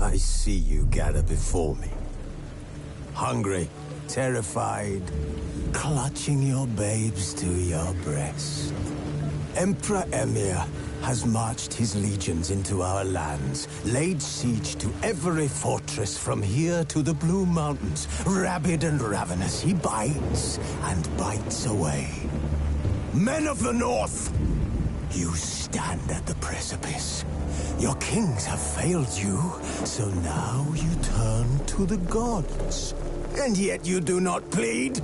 I see you gather before me. Hungry, terrified, clutching your babes to your breast. Emperor Emhyr has marched his legions into our lands, laid siege to every fortress from here to the Blue Mountains. Rabid and ravenous, he bites and bites away. Men of the North, you stand at the precipice. Your kings have failed you, so now you turn to the gods. And yet you do not plead.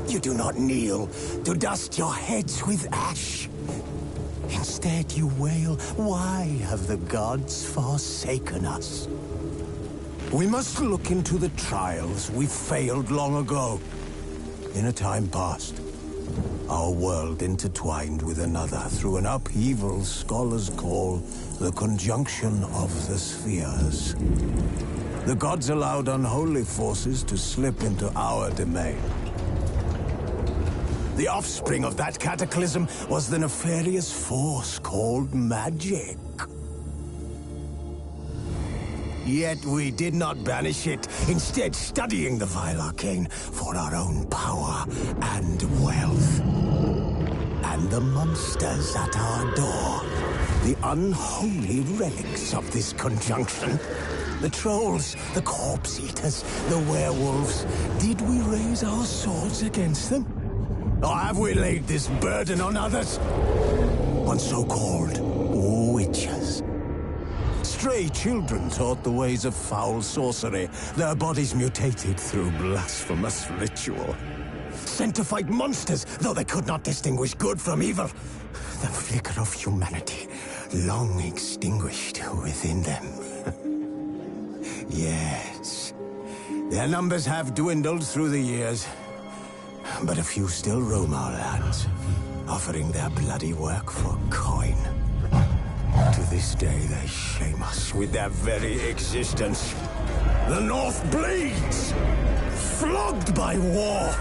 You do not kneel to dust your heads with ash. Instead you wail, why have the gods forsaken us? We must look into the trials we failed long ago. In a time past, our world intertwined with another through an upheaval scholars call the conjunction of the spheres. The gods allowed unholy forces to slip into our domain. The offspring of that cataclysm was the nefarious force called magic. Yet we did not banish it, instead studying the vile arcane for our own power and wealth. And the monsters at our door, the unholy relics of this conjunction. The trolls, the corpse eaters, the werewolves. Did we raise our swords against them? Or have we laid this burden on others? On so-called witches. Stray children taught the ways of foul sorcery, their bodies mutated through blasphemous ritual. Sent to fight monsters, though they could not distinguish good from evil. The flicker of humanity, long extinguished within them. Yes, their numbers have dwindled through the years, but a few still roam our lands, offering their bloody work for coin. To this day, they shame us with their very existence. The North bleeds, flogged by war.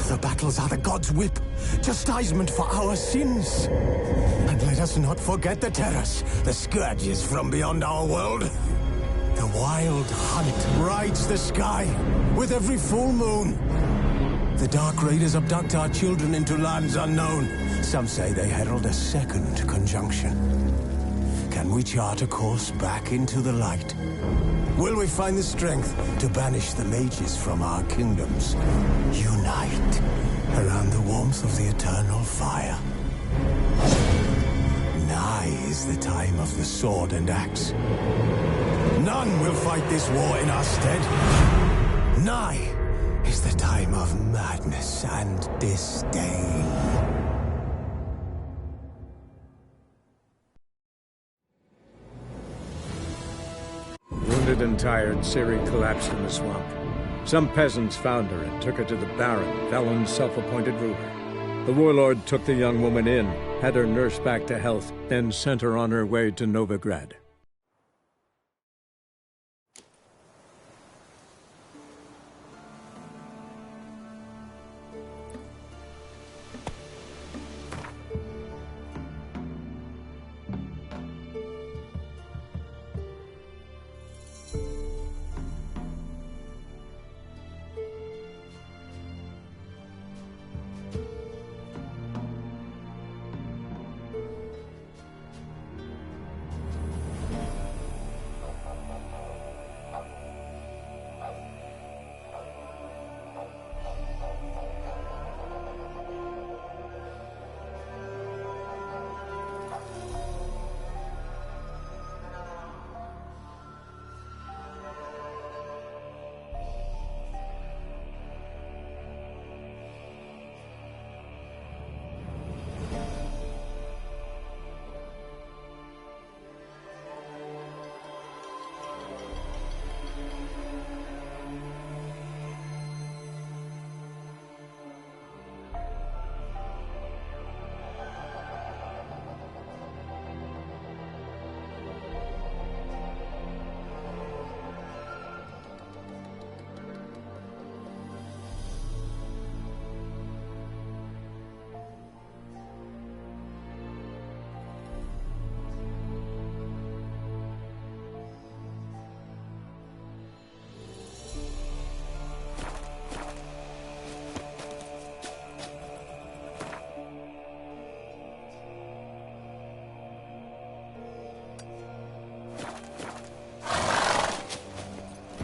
The battles are the gods' whip, chastisement for our sins. And let us not forget the terrors, the scourges from beyond our world. The wild hunt rides the sky with every full moon. The Dark Raiders abduct our children into lands unknown. Some say they herald a second conjunction. Can we chart a course back into the light? Will we find the strength to banish the mages from our kingdoms? Unite around the warmth of the eternal fire. Nigh is the time of the sword and axe. None will fight this war in our stead. Nigh is the time of madness and disdain. Wounded and tired, Ciri collapsed in the swamp. Some peasants found her and took her to the Baron, Velen's self-appointed ruler. The warlord took the young woman in, had her nursed back to health, then sent her on her way to Novigrad.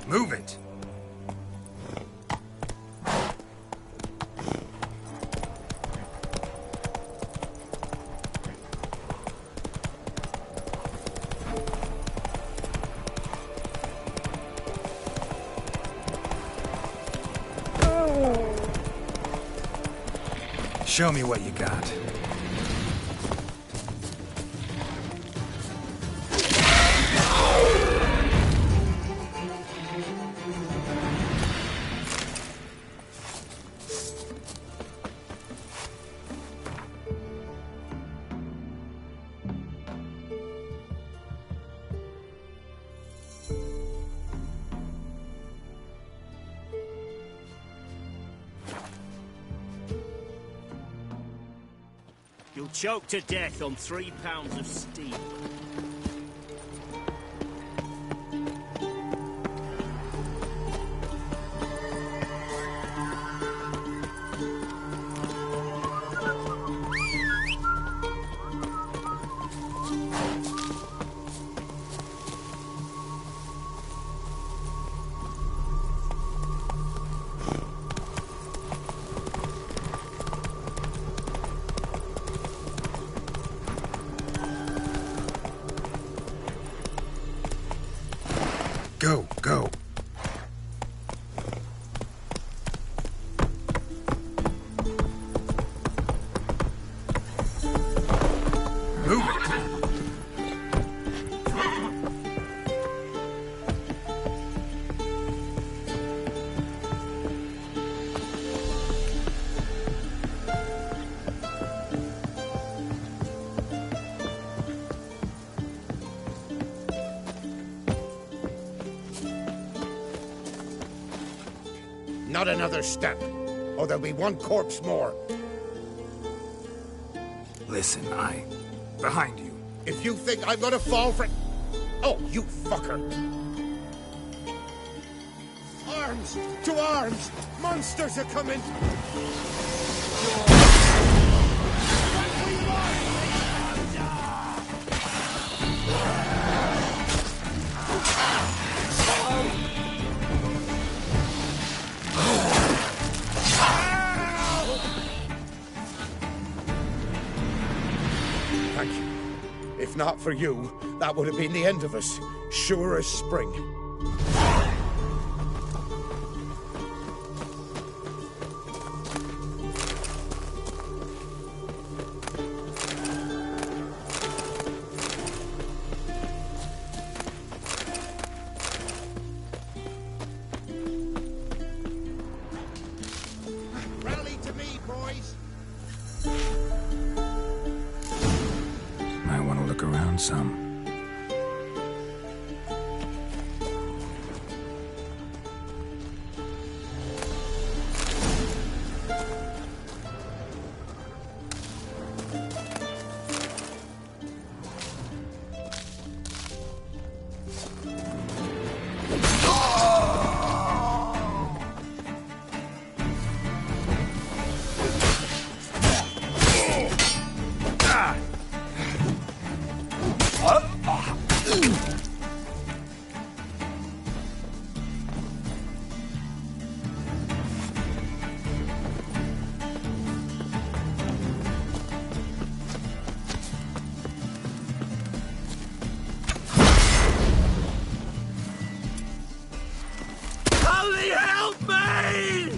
Move it! Show me what you got. You'll choke to death on 3 pounds of steel. Go, go. Move it. Not another step, or there'll be one corpse more. Listen, behind you. If you think I'm gonna fall for... Oh, you fucker! Arms! To arms! Monsters are coming! Thank you. If not for you, that would have been the end of us. Sure as spring. Rally to me, boys! Might want to look around some. Only help me!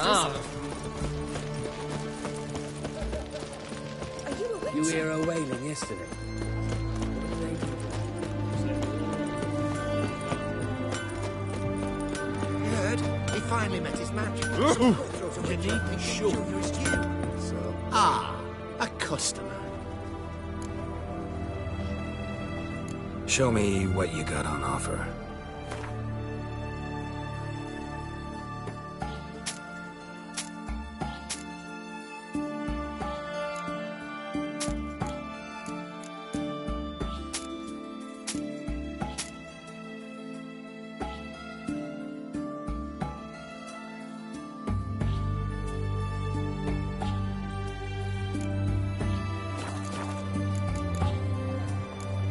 masters. Ah, Are you a witch? you hear her wailing yesterday? You heard? He finally met his match. You need be sure. It's you. So, a customer. Show me what you got on offer.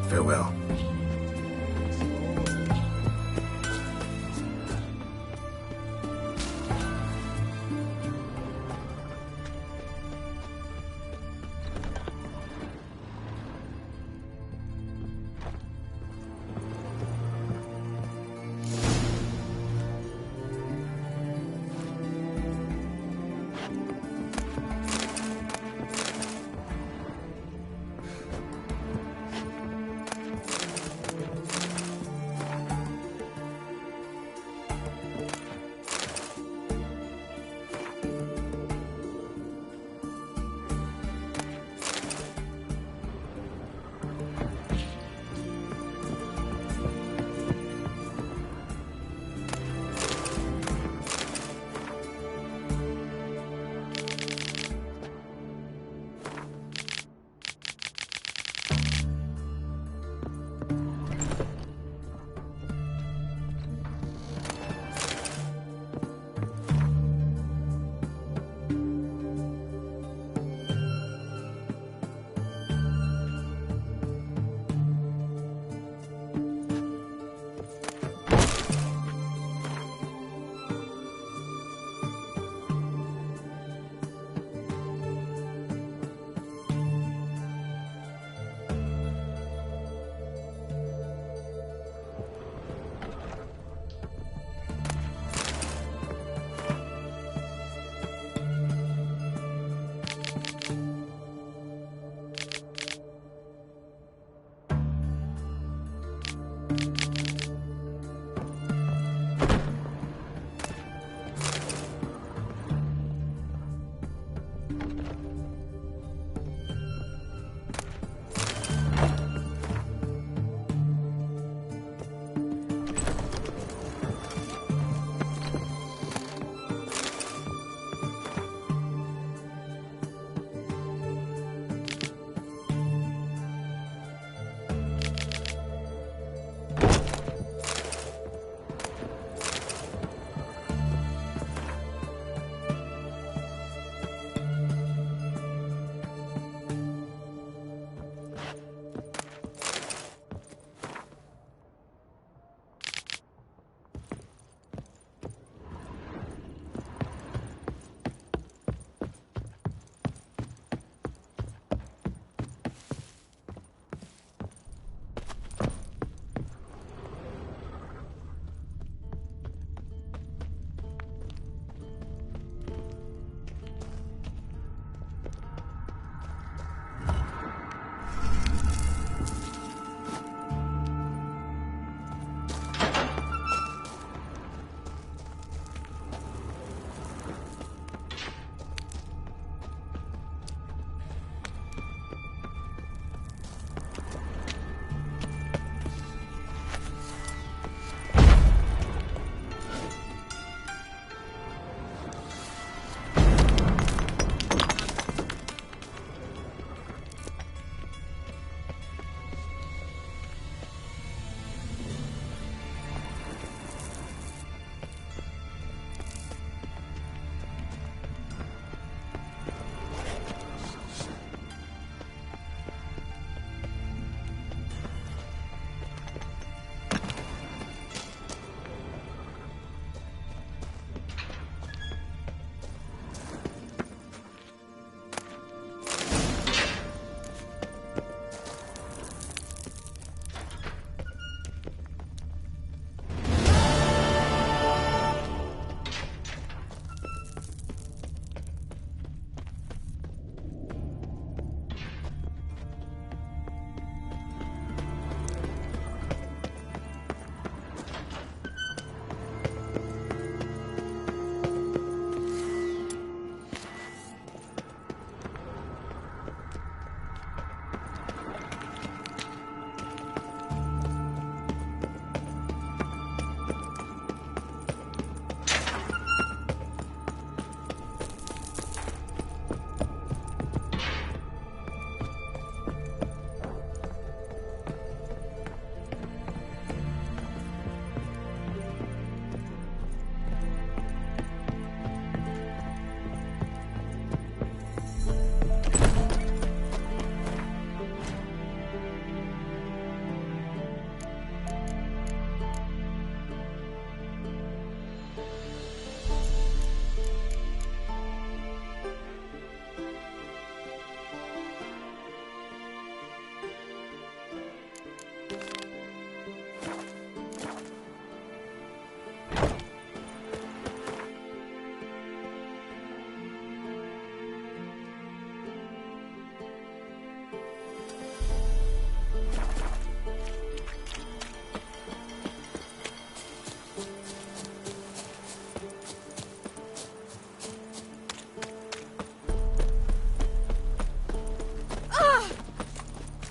Farewell.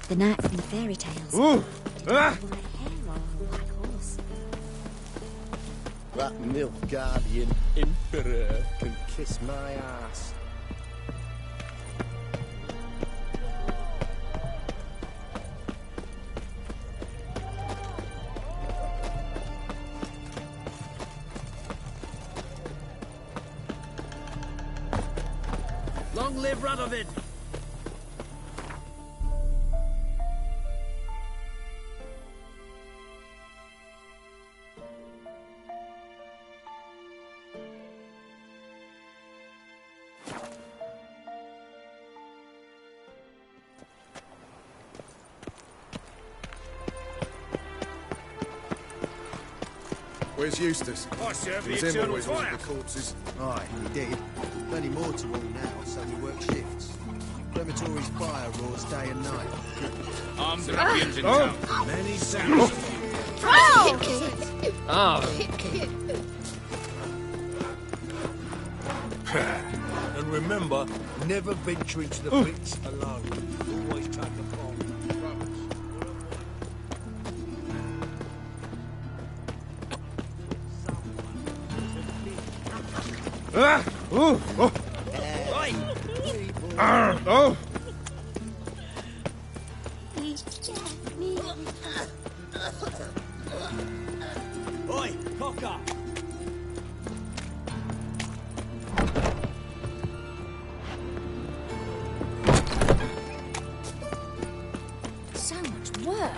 The knight from the fairy tales. Ooh! Ah! White hair or a white horse. That Nilfgaardian emperor can kiss my ass. Long live Radovid! Where's Eustace? I serve He was the in eternal always all fire. the corpses. Aye, he did. Plenty more to all now, so we work shifts. Crematory's fire roars day and night. Armed ruffians in town. Many sounds. And remember, never venture into the pits alone. Always take a pole. Ah! Ooh! Oh! Oh! Oi, cocker! So much work.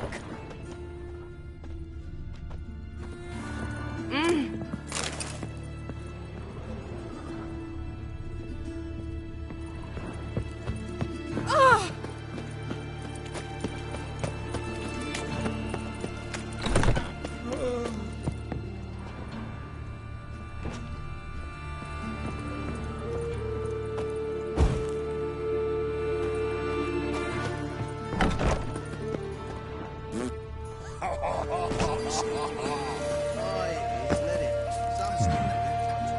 Aye, he's let it. Some still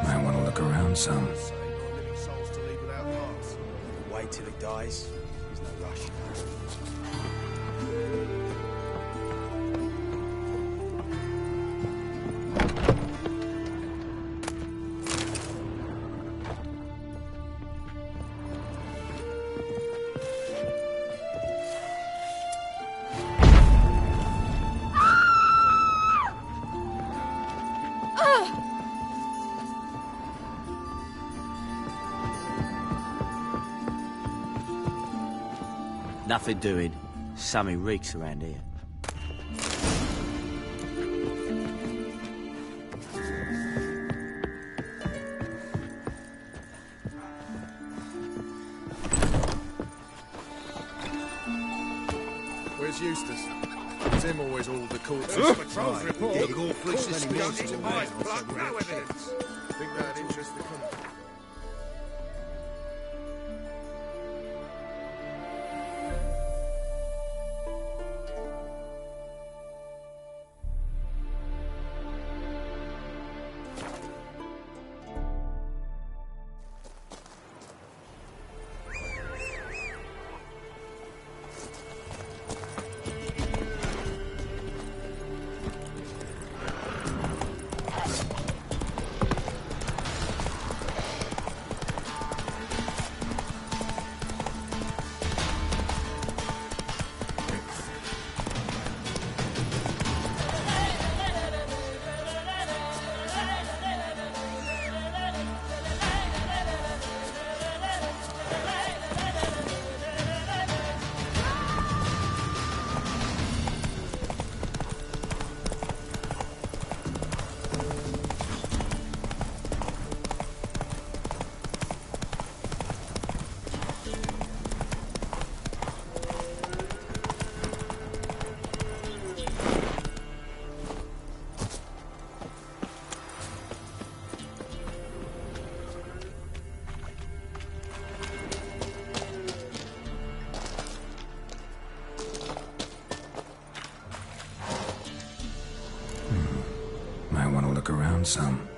Might want to look around some. say not living souls to leave without hearts. Wait till he dies. There's no rush. Nothing doing. Something reeks around here. Where's Eustace? It's him always all the corpses. Patrol's report. Dig all three Corpses plenty more don't to need to all buy now, so blood we row work evidence. shifts. Think that'd interest the company. Might want to look around some.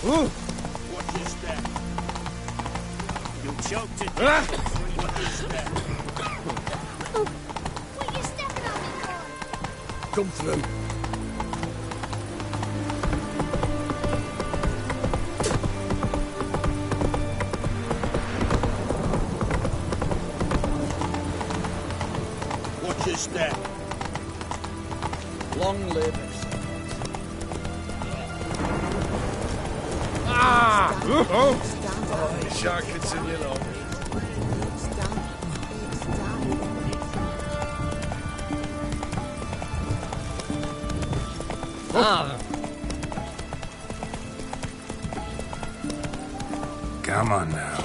Watch your step. You'll choke to death on 3 pounds of steak. What you stepping on me for? Come through. Watch your step. Long live us. Oh, shark continue long. Come on now.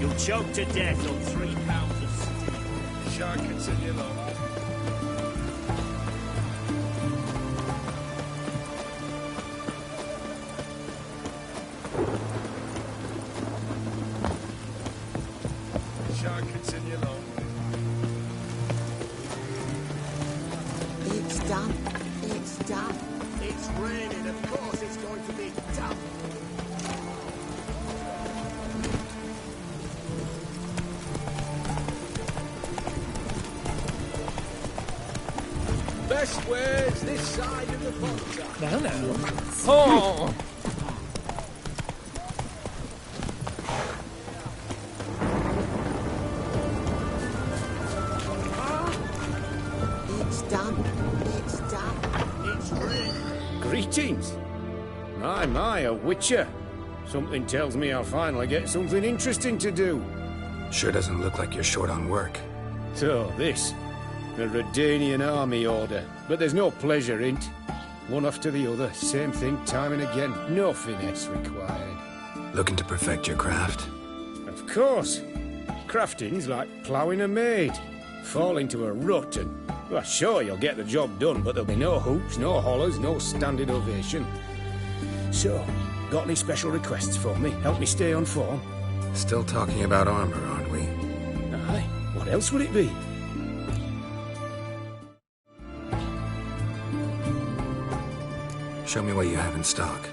You'll choke to death on 3 pounds of steak. Shark continue long. Shark continue long. It's done. It's done. It's raining, of course it's going to be tough. Best ways this side of the pond. Now, now. Oh! It's done. It's done. It's raining. Greetings. My, a witcher. Something tells me I'll finally get something interesting to do. Sure doesn't look like you're short on work. So, this. A Redanian army order. But there's no pleasure in't. One after the other, same thing time and again. No finesse required. Looking to perfect your craft? Of course. Crafting's like ploughing a maid. Fall into a rut and... Well, sure, you'll get the job done, but there'll be no hoops, no hollers, no standing ovation. So, got any special requests for me? Help me stay on form? Still talking about armor, aren't we? Aye. What else would it be? Show me what you have in stock.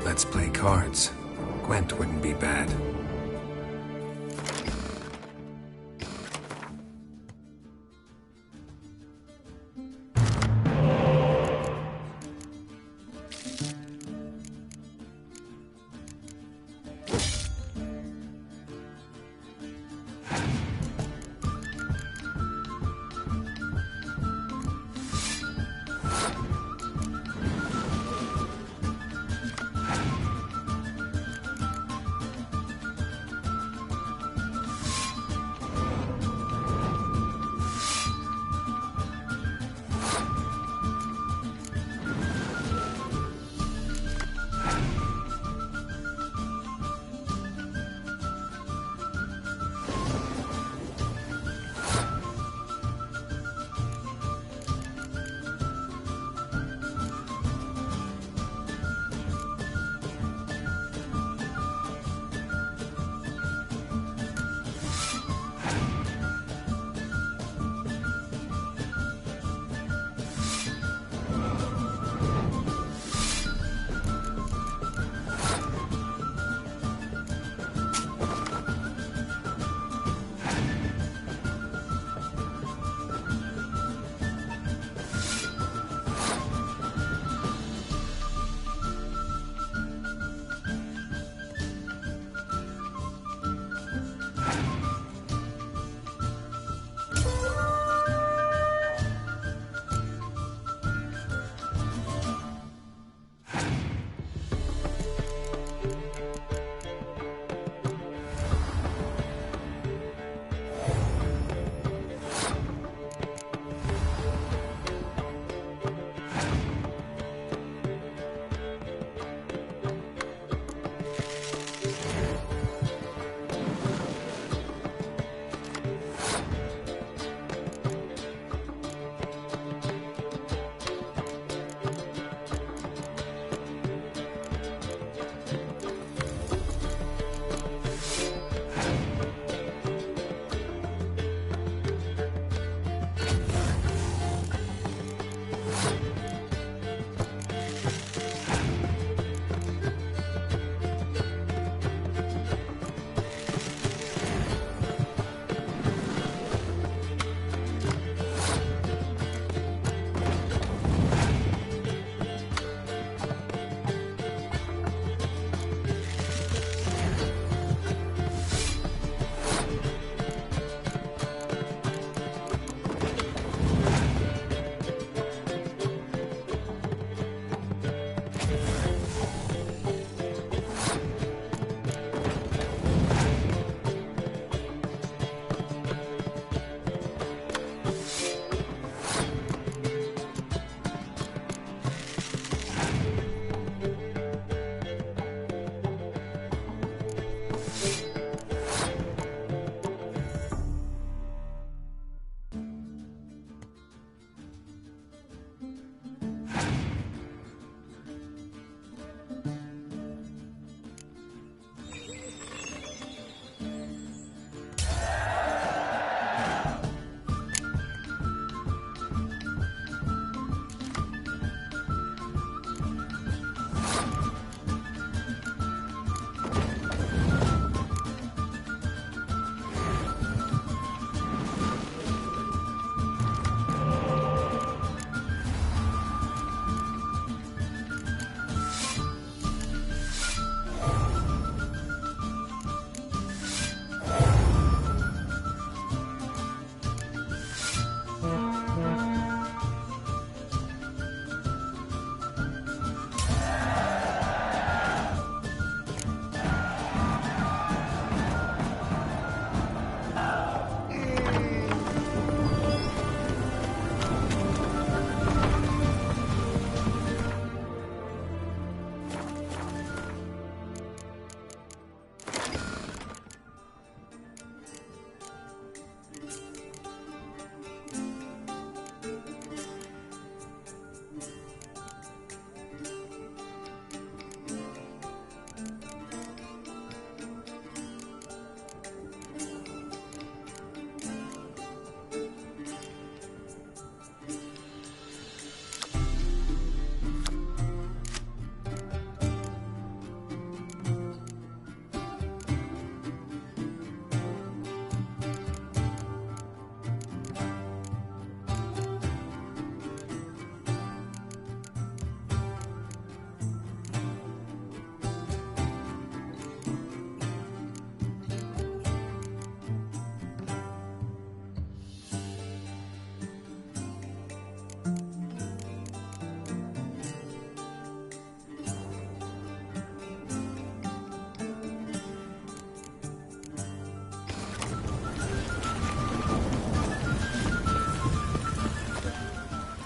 Let's play cards. Gwent wouldn't be bad.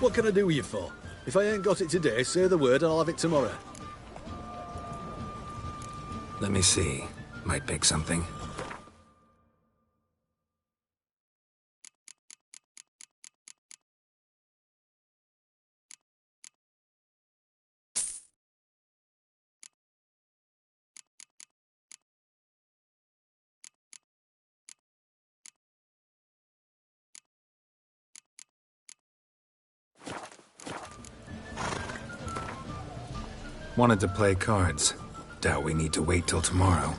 What can I do with you for? If I ain't got it today, say the word and I'll have it tomorrow. Let me see. Might pick something. Wanted to play cards. Doubt we need to wait till tomorrow.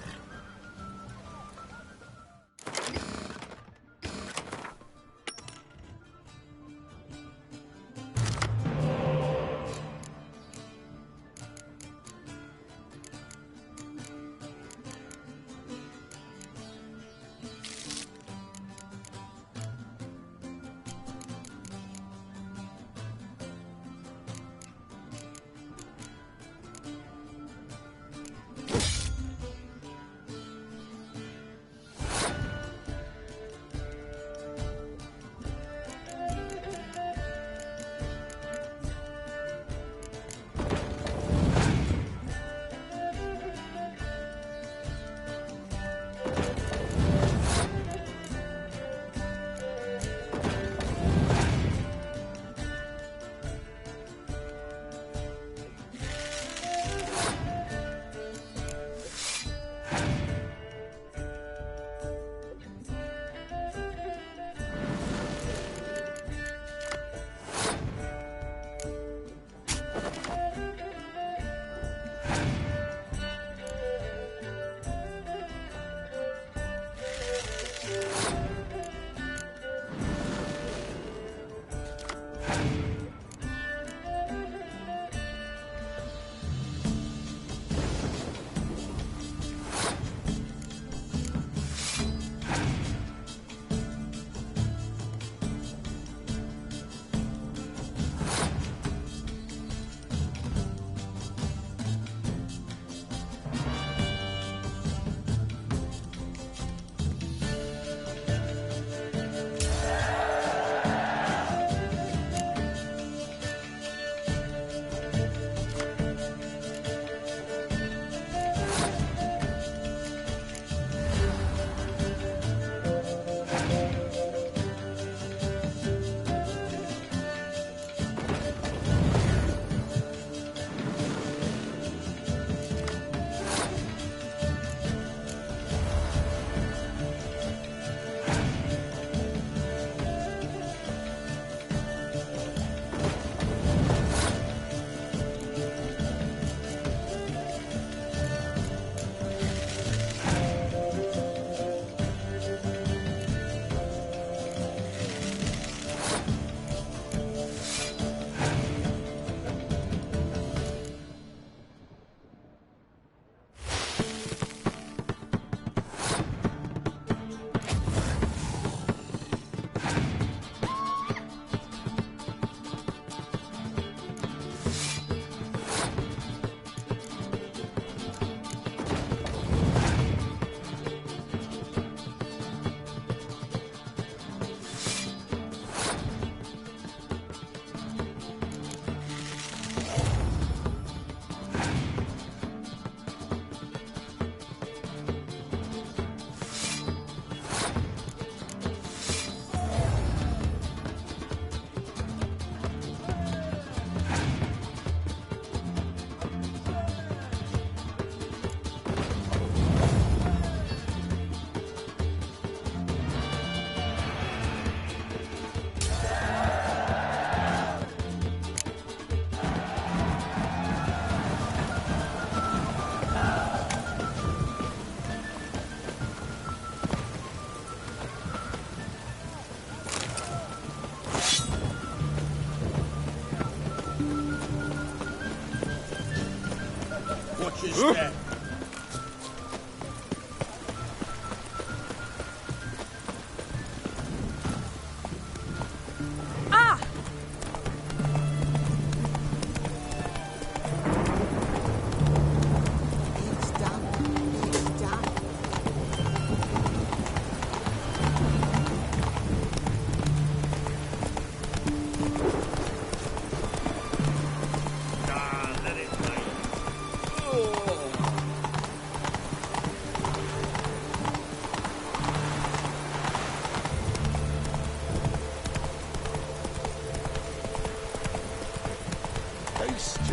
Watch your step.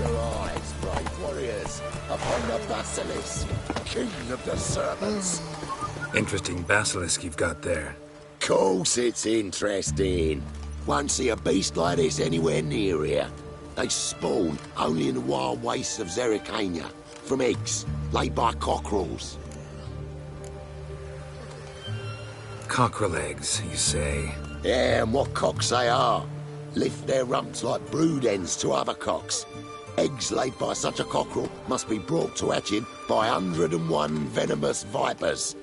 your eyes, brave warriors, upon the Basilisk, king of the serpents. Interesting basilisk you've got there. Course it's interesting. Won't see a beast like this anywhere near here. They spawn only in the wild wastes of Zerrikania, from eggs laid by cockerels. Cockerel eggs, you say? Yeah, and what cocks they are. Lift their rumps like brood hens to other cocks. Eggs laid by such a cockerel must be brought to hatching by 101 venomous vipers.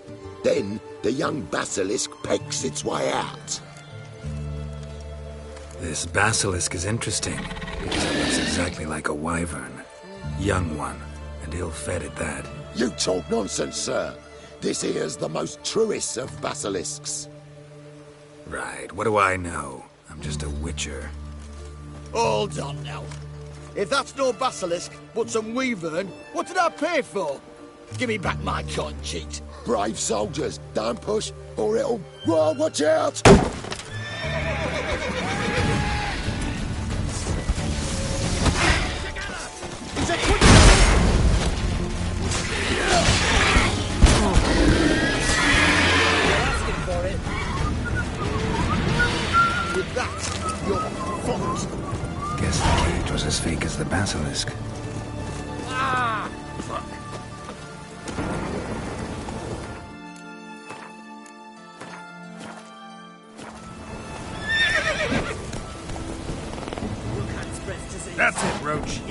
Then the young basilisk pecks its way out. This basilisk is interesting, because it looks exactly like a wyvern. Young one, and ill-fed at that. You talk nonsense, sir. This here's the most truest of basilisks. Right, what do I know? I'm just a witcher. Hold on now. If that's no basilisk, but some wyvern, what did I pay for? Give me back my coin, cheat. Brave soldiers, don't push, or it'll... Whoa, watch out! Guess the cage was as fake as the basilisk. Ah! Fuck. That's it, Roach.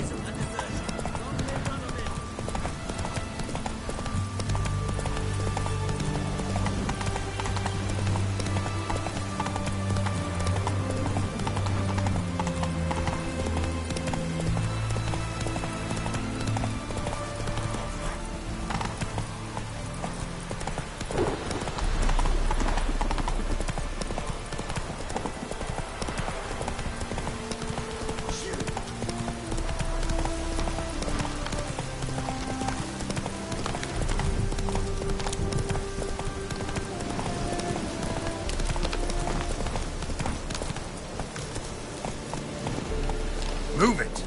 Move it!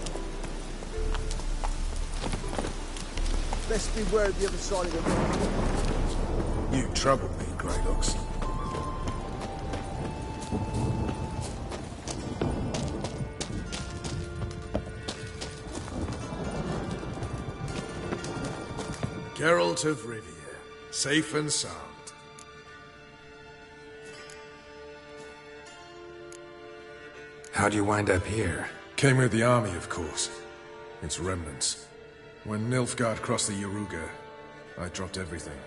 Best beware of the other side of the road. You troubled me, Greylox. Geralt of Rivia, safe and sound. How'd you wind up here? Came with the army, of course. Its remnants. When Nilfgaard crossed the Yaruga, I dropped everything.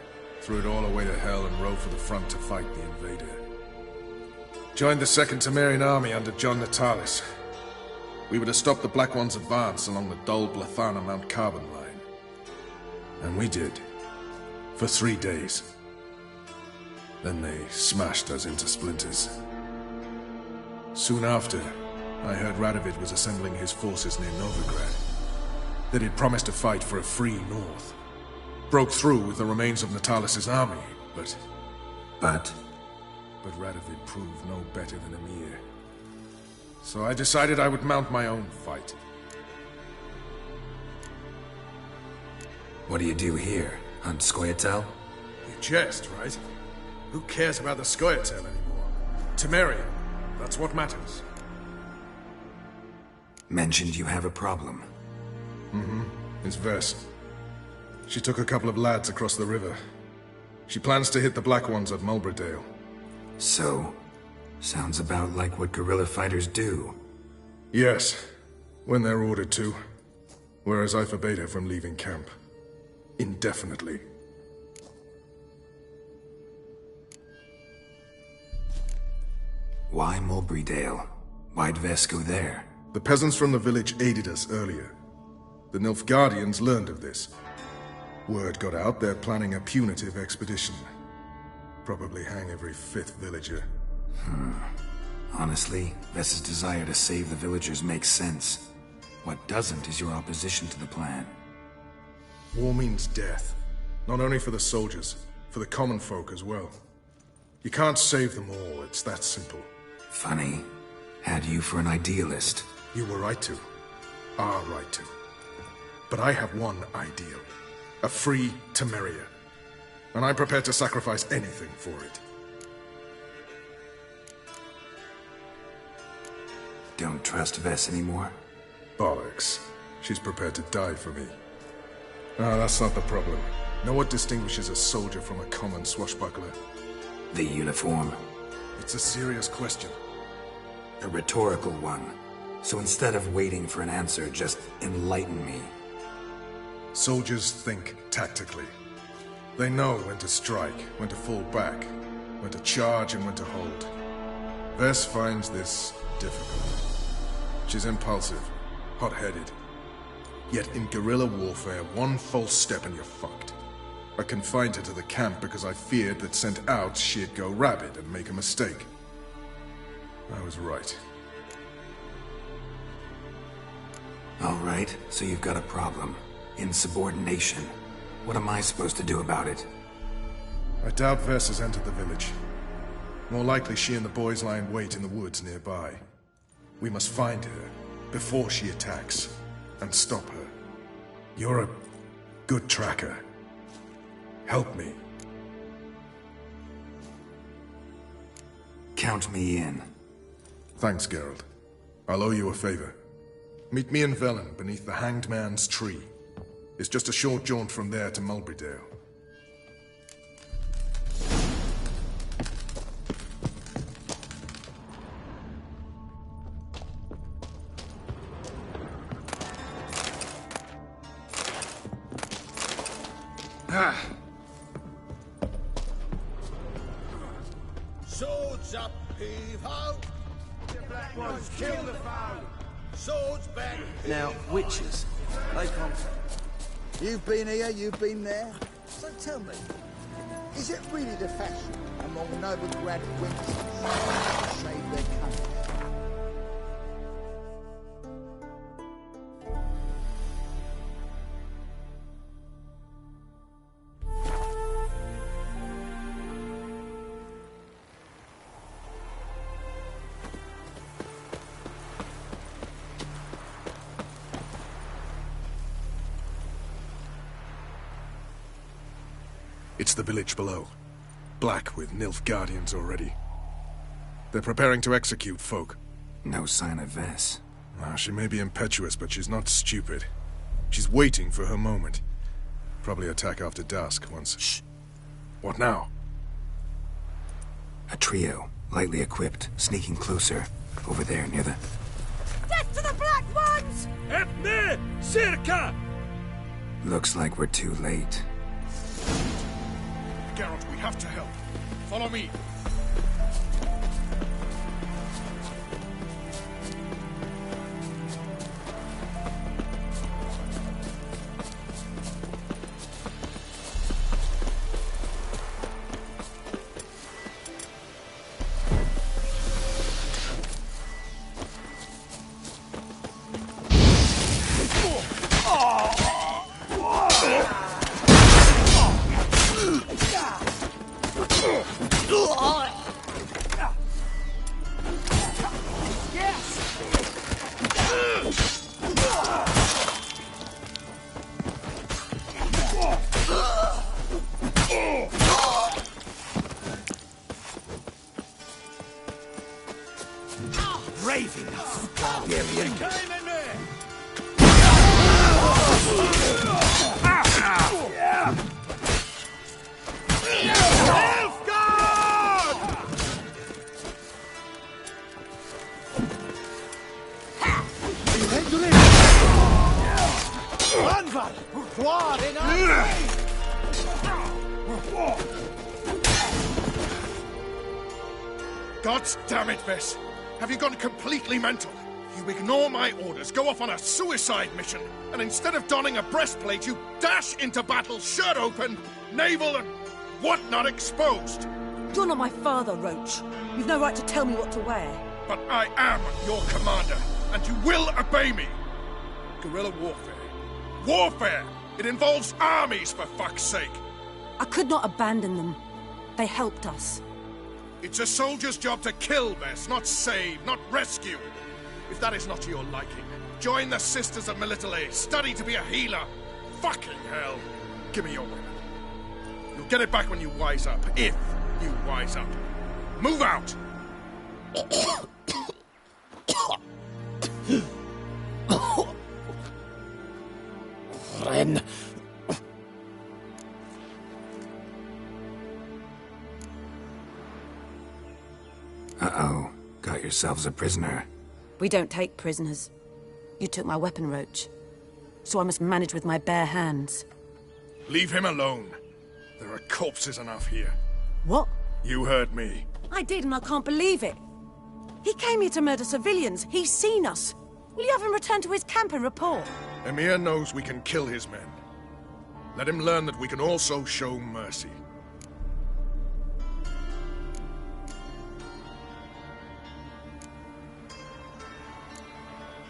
Threw it all away to hell and rode for the front to fight the invader. Joined the Second Temerian army under John Natalis. We were to stop the Black One's advance along the Dol Blathana Mount Carbon line. And we did. For 3 days. Then they smashed us into splinters. Soon after, I heard Radovid was assembling his forces near Novigrad. That he'd promised to fight for a free North. Broke through with the remains of Natalis' army, but... But Radovid proved no better than Emir. So I decided I would mount my own fight. what do you do here? Hunt Scoia'tael? You jest, right? Who cares about the Scoia'tael anymore? Temerian. That's what matters. Mentioned you have a problem. Mm-hmm. It's Vess. She took a couple of lads across the river. She plans to hit the Black Ones at Mulbridale. So, sounds about like what guerrilla fighters do. Yes, when they're ordered to. Whereas I forbade her from leaving camp. Indefinitely. Why Mulbridale? Why'd Vess go there? The peasants from the village aided us earlier. The Nilfgaardians learned of this. Word got out they're planning a punitive expedition. Probably hang every 5th villager. Honestly, Vess's desire to save the villagers makes sense. What doesn't is your opposition to the plan. War means death. Not only for the soldiers, for the common folk as well. You can't save them all, it's that simple. Funny. Had you for an idealist. You were right to. Are right to. But I have one ideal. A free Temeria. And I'm prepared to sacrifice anything for it. Don't trust Vess anymore? Bollocks. She's prepared to die for me. No, that's not the problem. Know what distinguishes a soldier from a common swashbuckler? The uniform. It's a serious question. A rhetorical one. So instead of waiting for an answer, just enlighten me. Soldiers think tactically. They know when to strike, when to fall back, when to charge and when to hold. Vess finds this difficult. She's impulsive, hot-headed. Yet in guerrilla warfare, one false step and you're fucked. I confined her to the camp because I feared that sent out she'd go rabid and make a mistake. I was right. All right, so you've got a problem. Insubordination. What am I supposed to do about it? I doubt Vess has entered the village. More likely she and the boys lie in wait in the woods nearby. We must find her before she attacks and stop her. You're a good tracker. Help me. Count me in. Thanks, Geralt. I'll owe you a favor. Meet me in Velen beneath the Hanged Man's tree. It's just a short jaunt from there to Mulberydale. Swords up, heave-ho! The black ones kill the foe! Swords back! Now, witches, they come. You've been here, you've been there. So tell me, is it really the fashion among Novigrad wenches to shave their cunts? It's the village below. Black with Nilfgaardians already. They're preparing to execute folk. No sign of Vess. She may be impetuous, but she's not stupid. She's waiting for her moment. Probably attack after dusk once... Shh! What now? A trio, lightly equipped, sneaking closer. Over there, near the... Death to the black ones! Epne! Circa! Looks like we're too late. Geralt, we have to help. Follow me. Gods damn it, Vess! Have you gone completely mental? You ignore my orders, go off on a suicide mission, and instead of donning a breastplate, you dash into battle shirt open, navel and whatnot exposed! You're not my father, Roach. You've no right to tell me what to wear. But I am your commander, and you will obey me! Guerrilla warfare. Warfare! It involves armies, for fuck's sake! I could not abandon them. They helped us. It's a soldier's job to kill, Vess, not save, not rescue. If that is not to your liking, join the Sisters of Melitele. Study to be a healer. Fucking hell. Give me your weapon. You'll get it back when you wise up. If you wise up. Move out! Ren. Uh-oh. Got yourselves a prisoner. We don't take prisoners. You took my weapon, Roach. So I must manage with my bare hands. Leave him alone. There are corpses enough here. What? You heard me. I did, and I can't believe it. He came here to murder civilians. He's seen us. Will you have him return to his camp and report? Emir knows we can kill his men. Let him learn that we can also show mercy.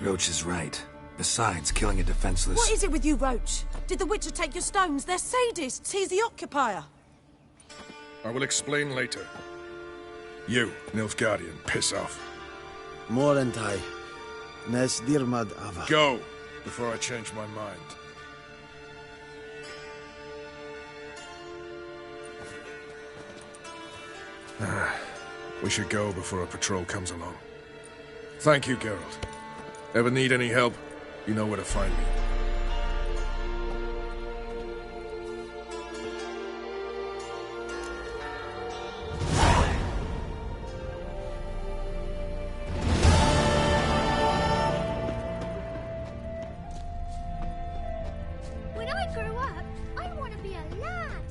Roach is right. Besides, killing a defenseless... What is it with you, Roach? Did the Witcher take your stones? They're sadists. He's the occupier. I will explain later. You, Nilfgaardian, piss off. Morentai. Nes dirmad ava. Go, before I change my mind. We should go before a patrol comes along. Thank you, Geralt. Ever need any help, you know where to find me. When I grow up, I want to be a lad.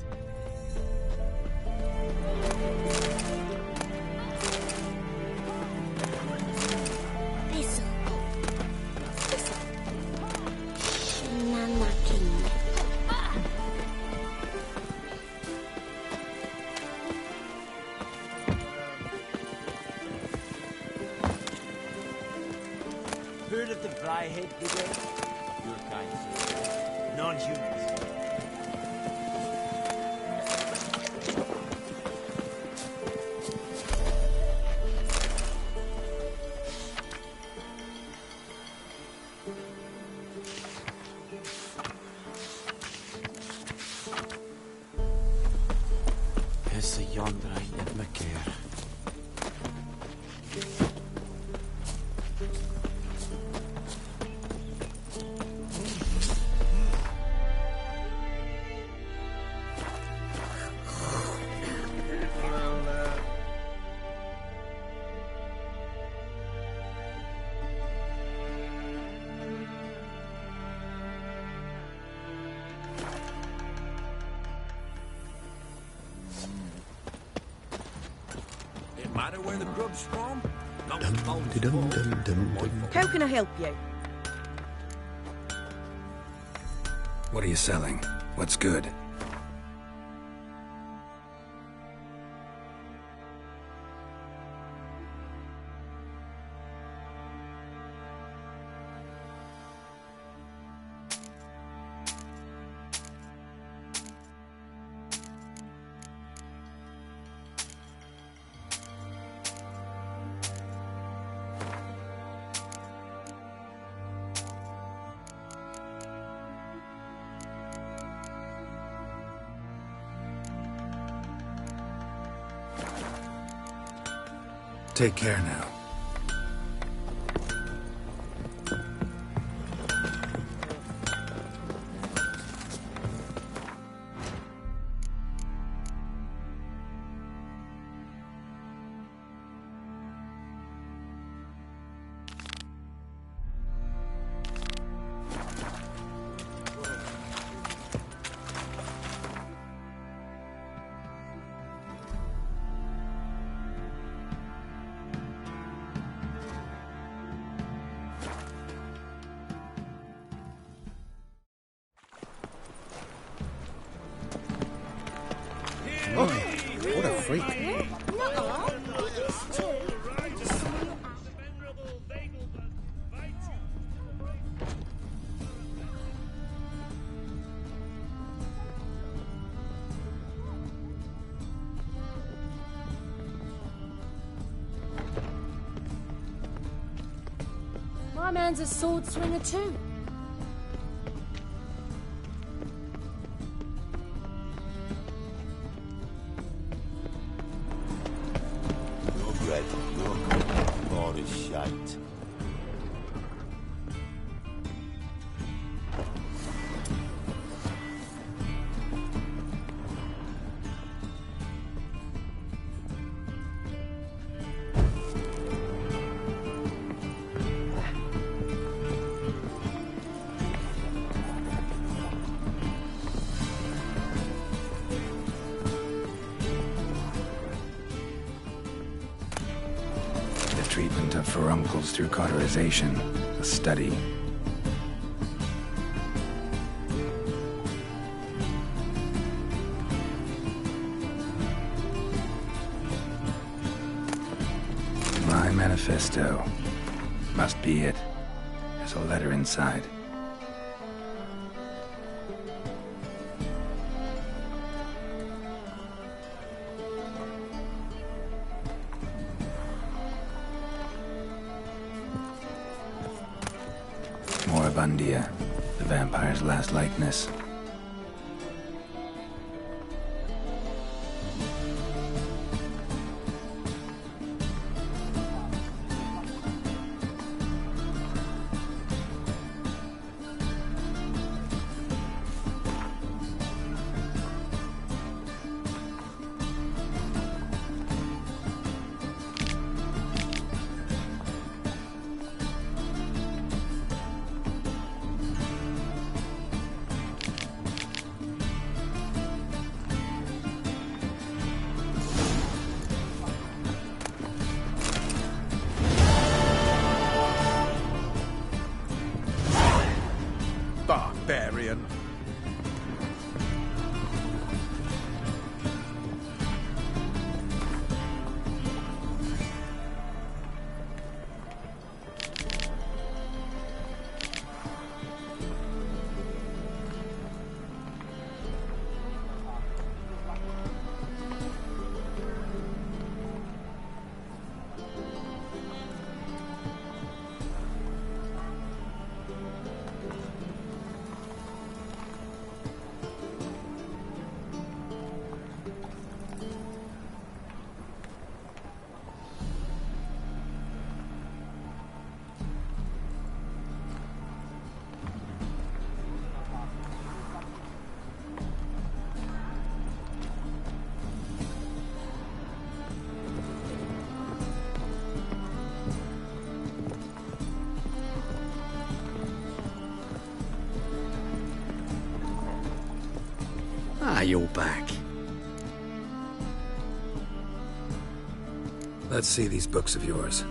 Heard of the Vryhead Brigade? Your kind, sir. Non-humans. Hesse yondra yet maker. Matter where the grub's from? How can I help you? What are you selling? What's good? Take care now. Oh, what a freak. My man's a sword swinger too. No bread, no cook, more is shite. Treatment of furuncles through cauterization, a study. My manifesto. Must be it. There's a letter inside. Moribundia, the vampire's last likeness. Barbarian. Ah, you're back. Let's see these books of yours.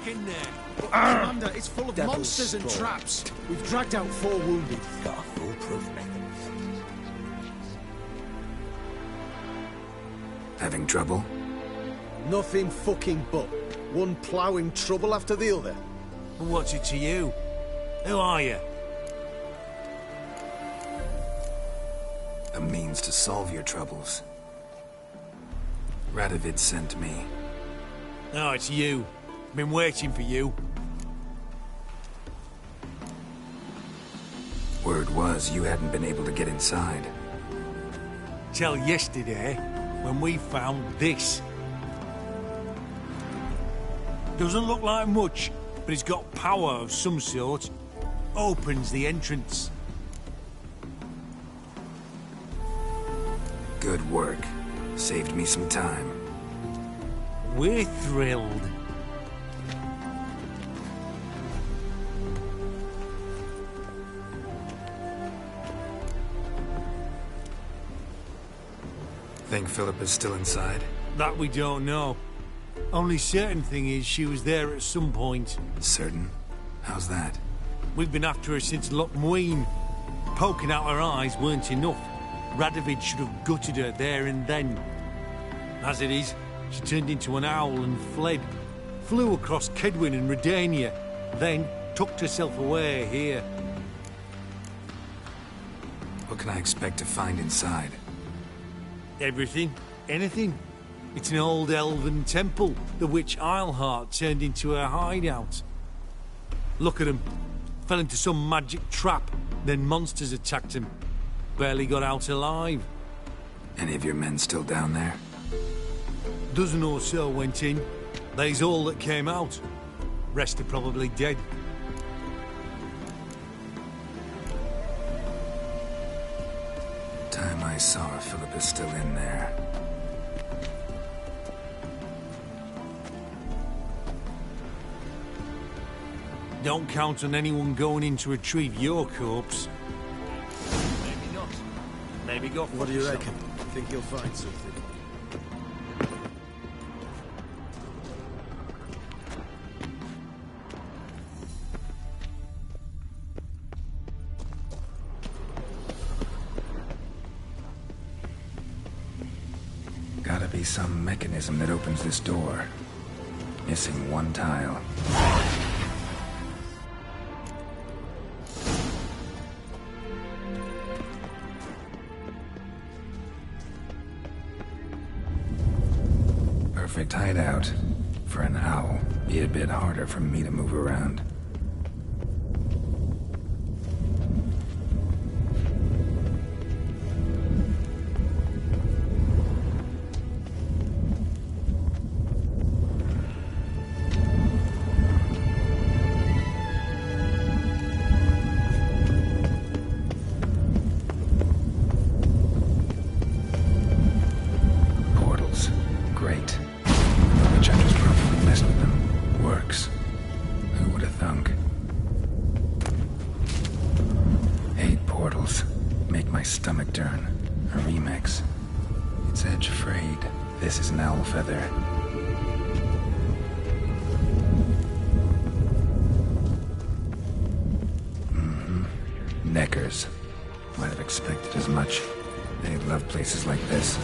back in there. But, Commander, it's full of Devil's monsters and spawn. traps. We've dragged out 4 wounded. Got a foolproof mechanism. Having trouble? Nothing fucking but. One ploughing trouble after the other. But what's it to you? Who are you? A means to solve your troubles. Radovid sent me. Oh, it's you. Been waiting for you. Word was you hadn't been able to get inside. Till yesterday, when we found this. Doesn't look like much, but it's got power of some sort. Opens the entrance. Good work. Saved me some time. We're thrilled. Think Philippa's still inside? That we don't know. Only certain thing is she was there at some point. Certain? How's that? We've been after her since Loch Muin. Poking out her eyes weren't enough. Radovid should have gutted her there and then. As it is, she turned into an owl and fled. Flew across Kedwin and Redania, then tucked herself away here. What can I expect to find inside? Everything. Anything. It's an old elven temple, the witch Eilhart turned into her hideout. Look at him. Fell into some magic trap, then monsters attacked him. Barely got out alive. Any of your men still down there? Dozen or so went in. They's all that came out. Rest are probably dead. Time I saw her, Philippa's still in there. Don't count on anyone going in to retrieve your corpse. Maybe not. Maybe go for What do you yourself. reckon? Think you'll find something? Gotta be some mechanism that opens this door. Missing one tile. Perfect hideout. For an owl. Be a bit harder for me to move around. Portals. Great. Which I just probably messed with them. Works. Who would have thunk? 8 portals. Make my stomach turn. A remix. It's edge frayed. This is an owl feather. Neckers. Might have expected as much. They love places like this.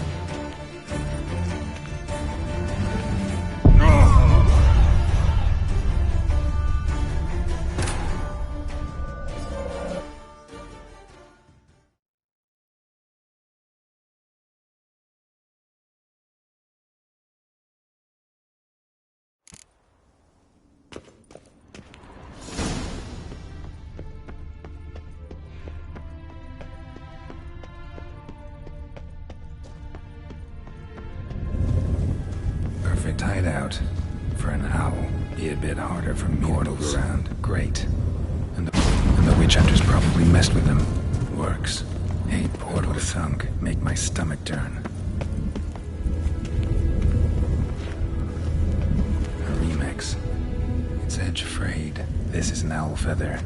Perfect hideout. For an owl. Be a bit harder for me to move around. Great. And the witch hunters probably messed with them. Works. 8 portals sunk. Make my stomach turn. A remix. It's edge frayed. This is an owl feather.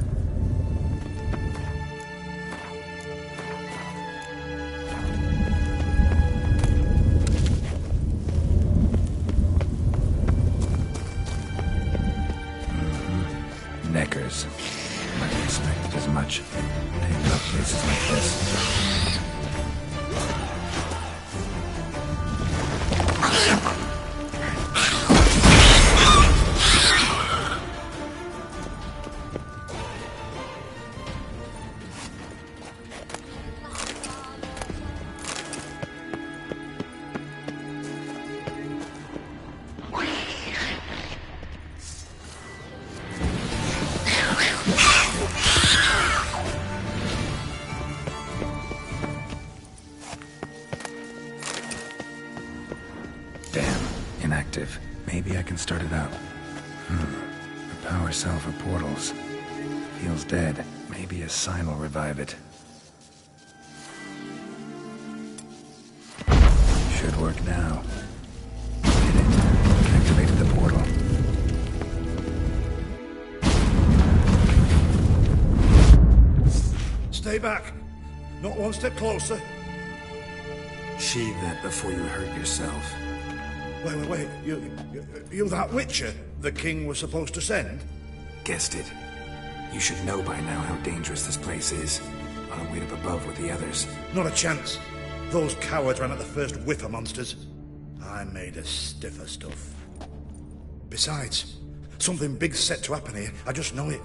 active. Maybe I can start it up. The power cell for portals. Feels dead. Maybe a sign will revive it. Should work now. Did it. Activated the portal. Stay back. Not one step closer. Sheathe that before you hurt yourself. Wait. You that Witcher the king was supposed to send? Guessed it. You should know by now how dangerous this place is. I'll wait up above with the others. Not a chance. Those cowards ran at the first whiff of monsters. I made a stiffer stuff. Besides, something big's set to happen here. I just know it.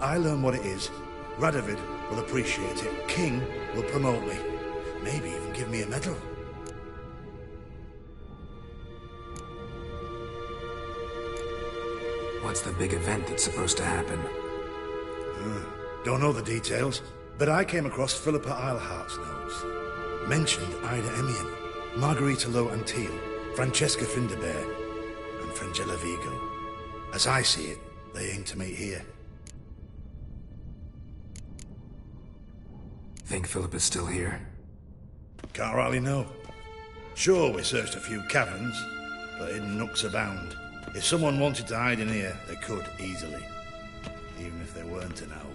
I learn what it is. Radovid will appreciate it. King will promote me. Maybe even give me a medal. What's the big event that's supposed to happen? Don't know the details, but I came across Philippa Eilhart's notes. Mentioned Ida Emian, Margarita Lo Antille, Francesca Finderbear, and Frangella Vigo. As I see it, they aim to meet here. Think Philippa's still here? Can't rightly know. Sure, we searched a few caverns, but hidden nooks abound. If someone wanted to hide in here, they could easily. Even if they weren't an owl.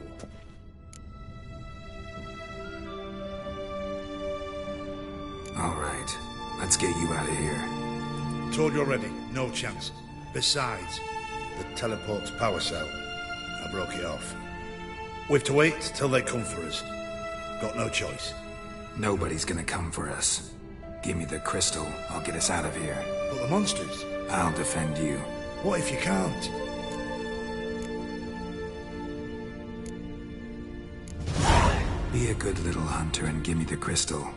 All right, let's get you out of here. Told you already, no chance. Besides, the teleport's power cell. I broke it off. We've to wait till they come for us. Got no choice. Nobody's gonna come for us. Give me the crystal, I'll get us out of here. But the monsters? I'll defend you. What if you can't? Be a good little hunter and give me the crystal.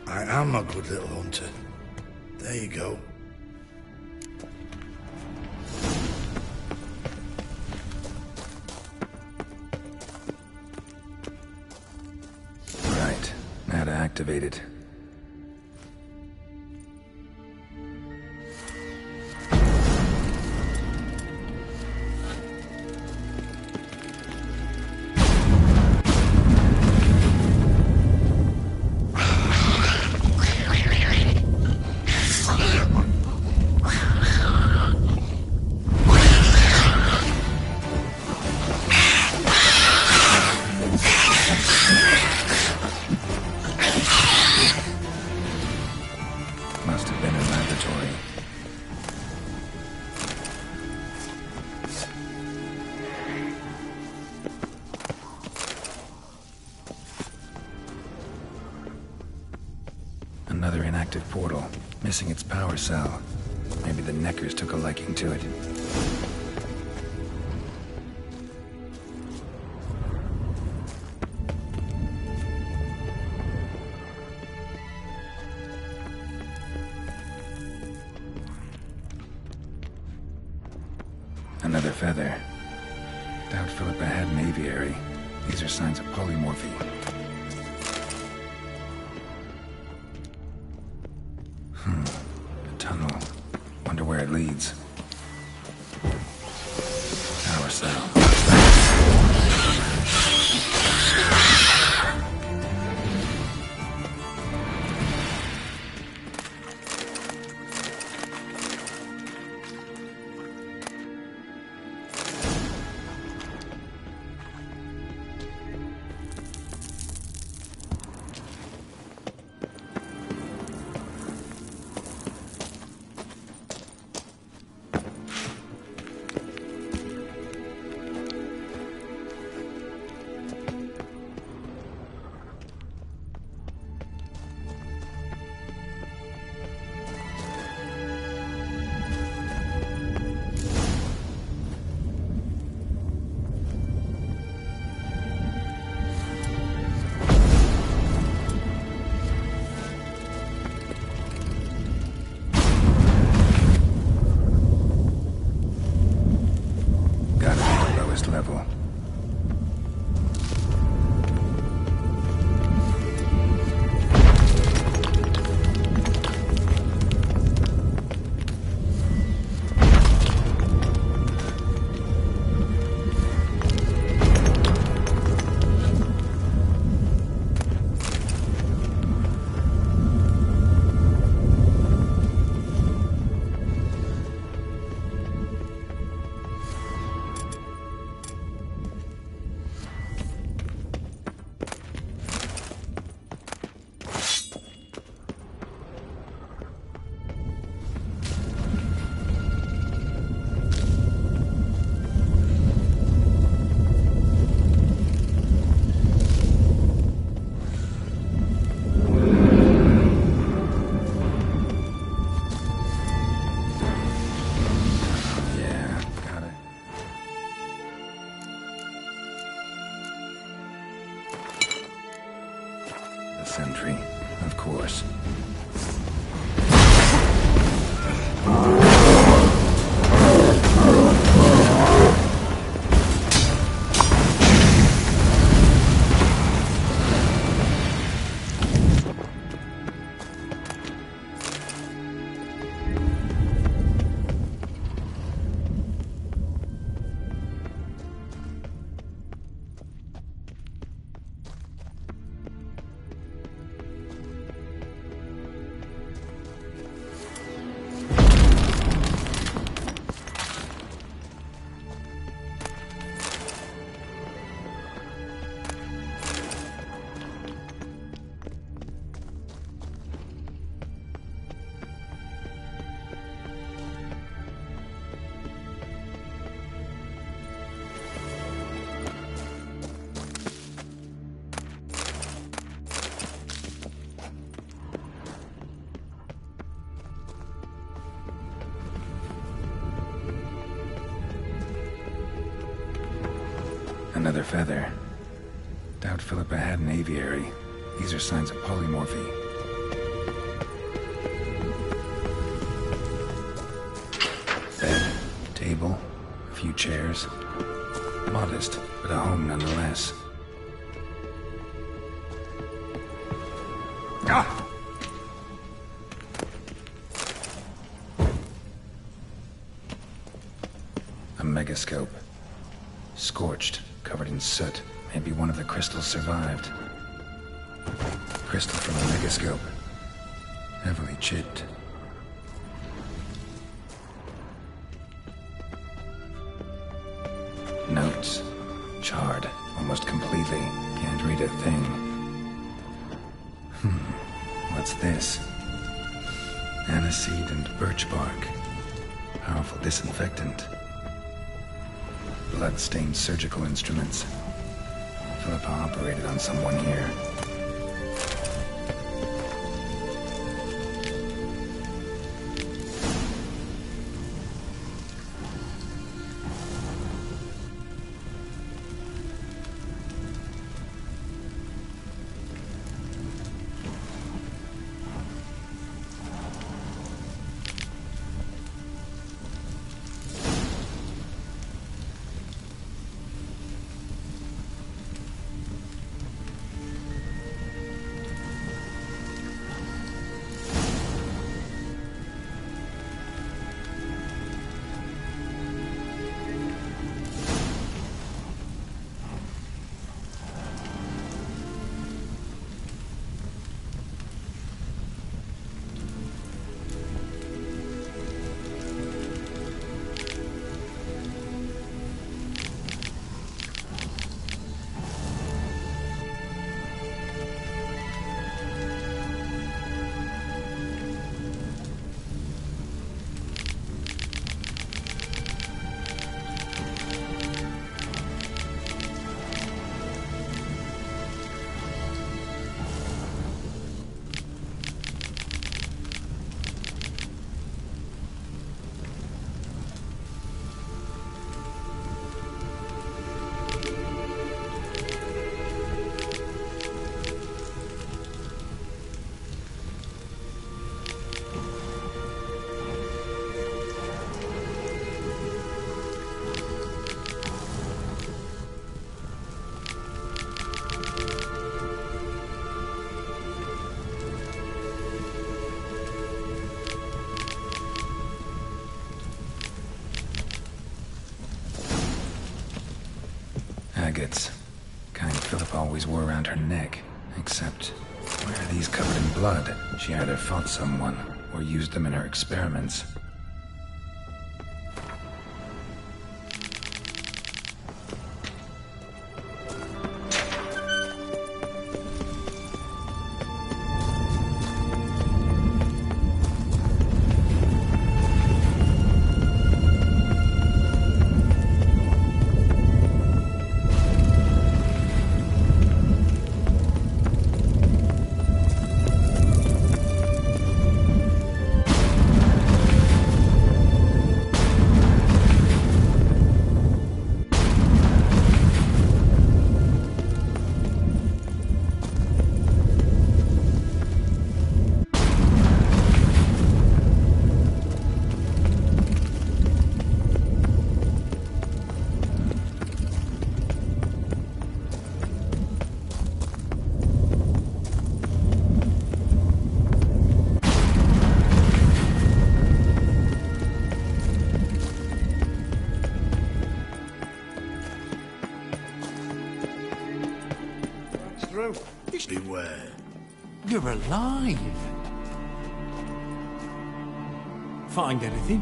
I am a good little hunter. There you go. Right, now to activate it. Must have been a laboratory. Another inactive portal, missing its power cell. Maybe the Neckers took a liking to it. Another feather. Doubt Philippa had an aviary. These are signs of polymorphy. A tunnel. Wonder where it leads. Power cell. A sentry, of course. Another feather. Doubt Philippa had an aviary. These are signs of polymorphy. Bed, table, a few chairs. Modest, but a home nonetheless. Ah! A megascope. Scorched, covered in soot. Maybe one of the crystals survived. Crystal from a megascope. Heavily chipped. Notes. Charred, almost completely. Can't read a thing. What's this? Aniseed and birch bark. Powerful disinfectant. Blood-stained surgical instruments. Philippa operated on someone here. Agates. Kind Philippa always wore around her neck. Except, why are these covered in blood? She either fought someone, or used them in her experiments. You're alive. Find anything?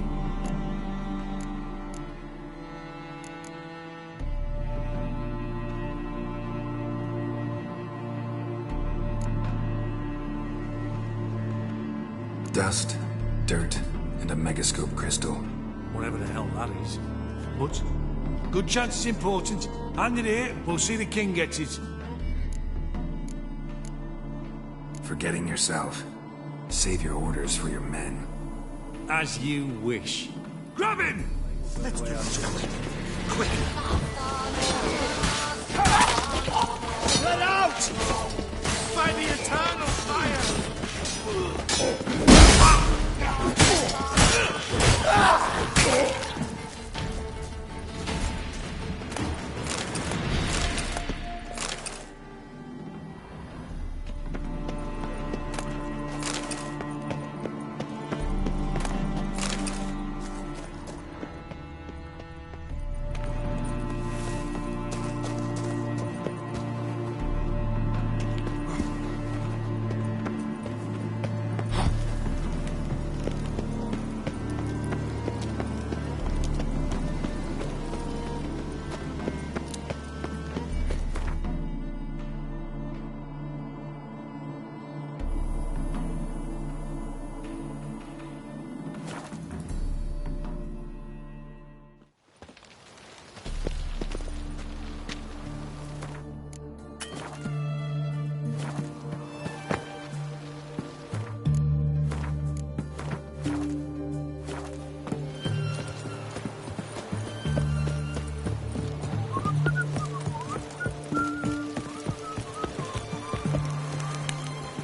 Dust, dirt, and a megascope crystal. Whatever the hell that is. But, good chance it's important. Hand it here, we'll see the king gets it. Forgetting yourself. Save your orders for your men. As you wish. Grab him! Let's do this quick. Let out! By the eternal fire!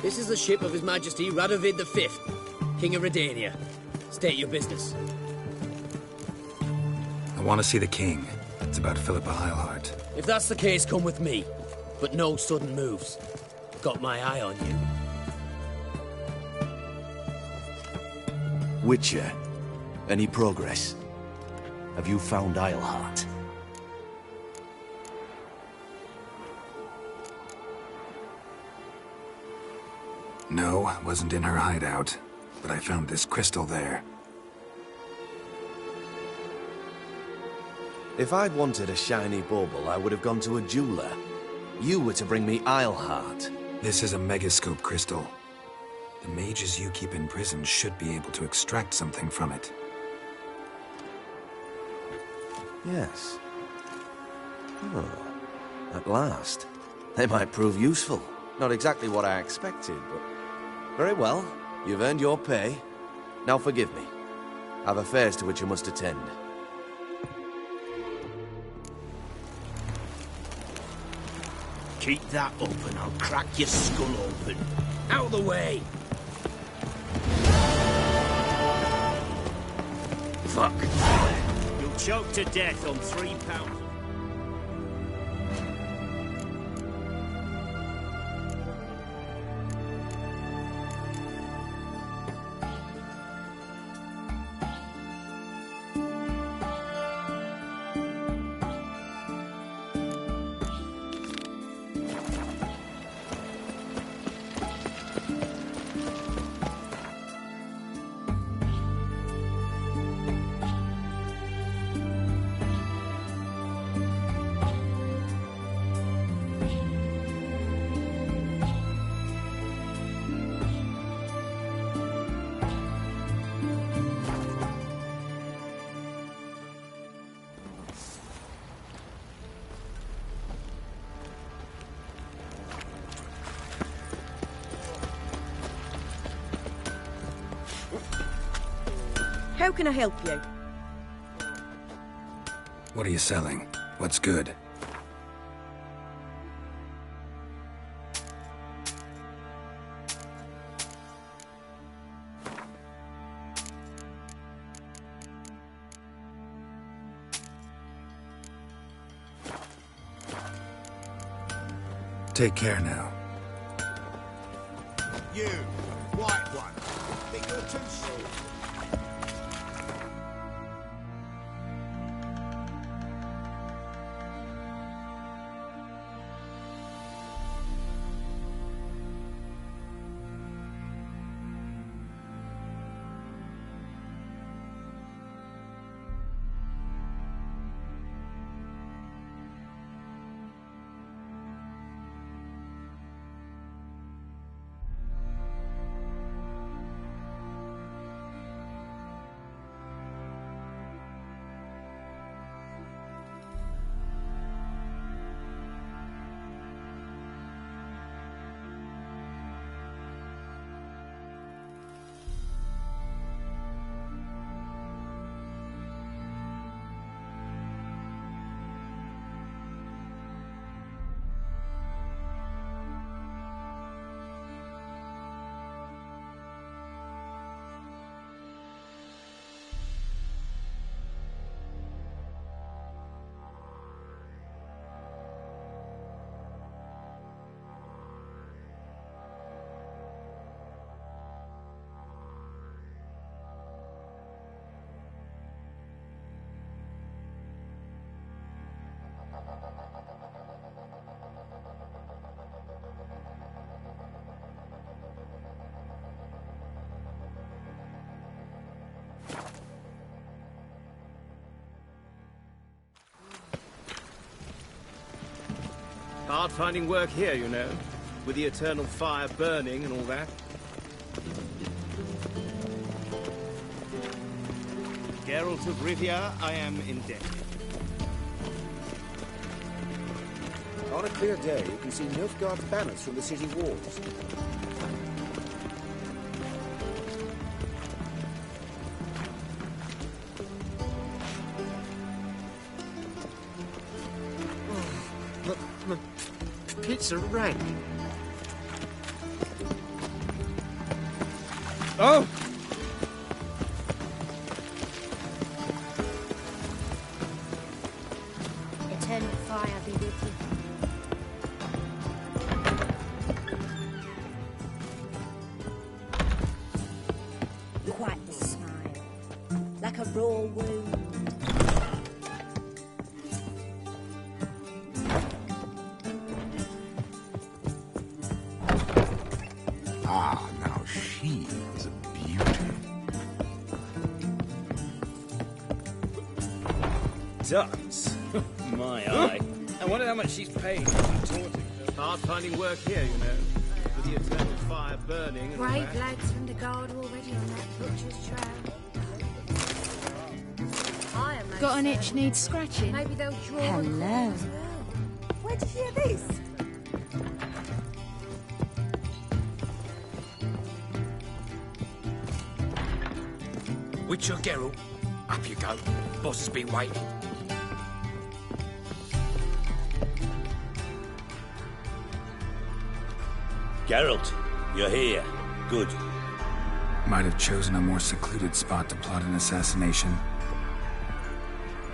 This is the ship of His Majesty Radovid V, King of Redania. State your business. I want to see the king. It's about Philippa Eilhart. If that's the case, come with me. But no sudden moves. Got my eye on you. Witcher, any progress? Have you found Eilhart? No, wasn't in her hideout. But I found this crystal there. If I'd wanted a shiny bauble, I would have gone to a jeweler. You were to bring me Eilhart. This is a megascope crystal. The mages you keep in prison should be able to extract something from it. Yes. Oh, at last. They might prove useful. Not exactly what I expected, but... Very well. You've earned your pay. Now forgive me. I've affairs to which I must attend. Keep that up and I'll crack your skull open. Out of the way! Fuck. You'll choke to death on £3. How can I help you? What are you selling? What's good? Take care now. You, white one. Think you're too soon. Hard finding work here, you know, with the eternal fire burning and all that. Geralt of Rivia, I am indebted. On a clear day, you can see Nilfgaard's banners from the city walls. My pizza rank. Oh! Eternal fire be with you. Quite the smile. Like a raw wound. Ah, now she is a beauty. Ducks? My eye. I wonder how much she's paid for contorting. Hard finding work here, you know, with the eternal fire burning and all Brave that. lads from the guard already on that butcher's trail. Got an itch needs scratching? Maybe they'll draw. Hello. Where did you hear this? Witcher Geralt, up you go. Boss has been waiting. Geralt, you're here. Good. Might have chosen a more secluded spot to plot an assassination.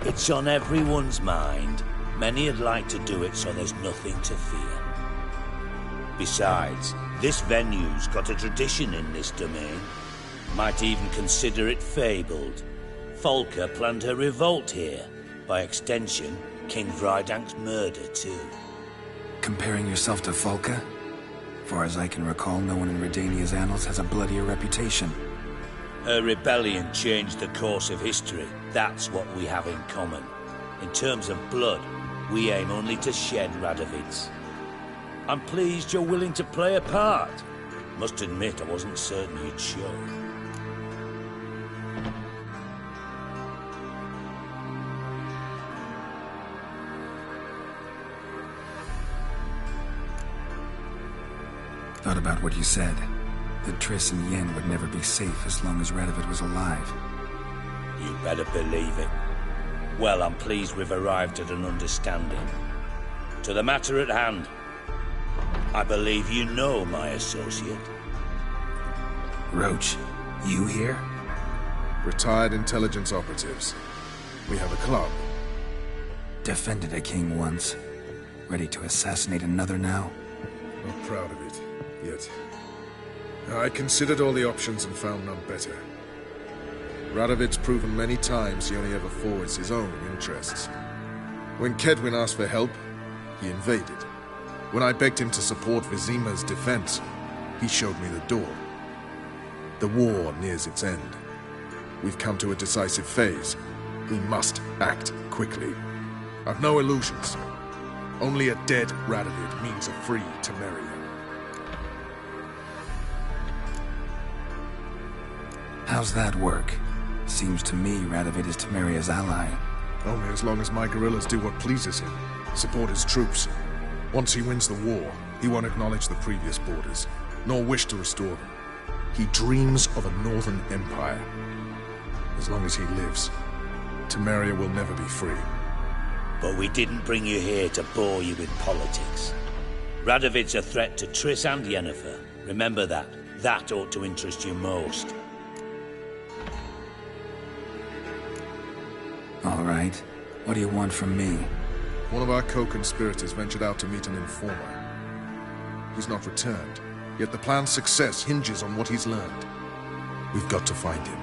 It's on everyone's mind. Many would like to do it, so there's nothing to fear. Besides, this venue's got a tradition in this domain. Might even consider it fabled. Folka planned her revolt here. By extension, King Vrydank's murder, too. Comparing yourself to Folka? Far as I can recall, no one in Redania's annals has a bloodier reputation. Her rebellion changed the course of history. That's what we have in common. In terms of blood, we aim only to shed Radovid's. I'm pleased you're willing to play a part. Must admit, I wasn't certain you'd show. Thought about what you said. That Triss and Yen would never be safe as long as Radovid was alive. You better believe it. Well, I'm pleased we've arrived at an understanding. To the matter at hand, I believe you know my associate. Roach, you here? Retired intelligence operatives. We have a club. Defended a king once. Ready to assassinate another now? Not proud of it, yet. I considered all the options and found none better. Radovid's proven many times he only ever forwards his own interests. When Kedwin asked for help, he invaded. When I begged him to support Vizima's defense, he showed me the door. The war nears its end. We've come to a decisive phase. We must act quickly. I've no illusions. Only a dead Radovid means a free Temeria. How's that work? Seems to me Radovid is Temeria's ally. Only as long as my guerrillas do what pleases him. Support his troops. Once he wins the war, he won't acknowledge the previous borders, nor wish to restore them. He dreams of a northern empire. As long as he lives, Temeria will never be free. But we didn't bring you here to bore you with politics. Radovid's a threat to Triss and Yennefer. Remember that. That ought to interest you most. All right. What do you want from me? One of our co-conspirators ventured out to meet an informer. He's not returned, yet the plan's success hinges on what he's learned. We've got to find him.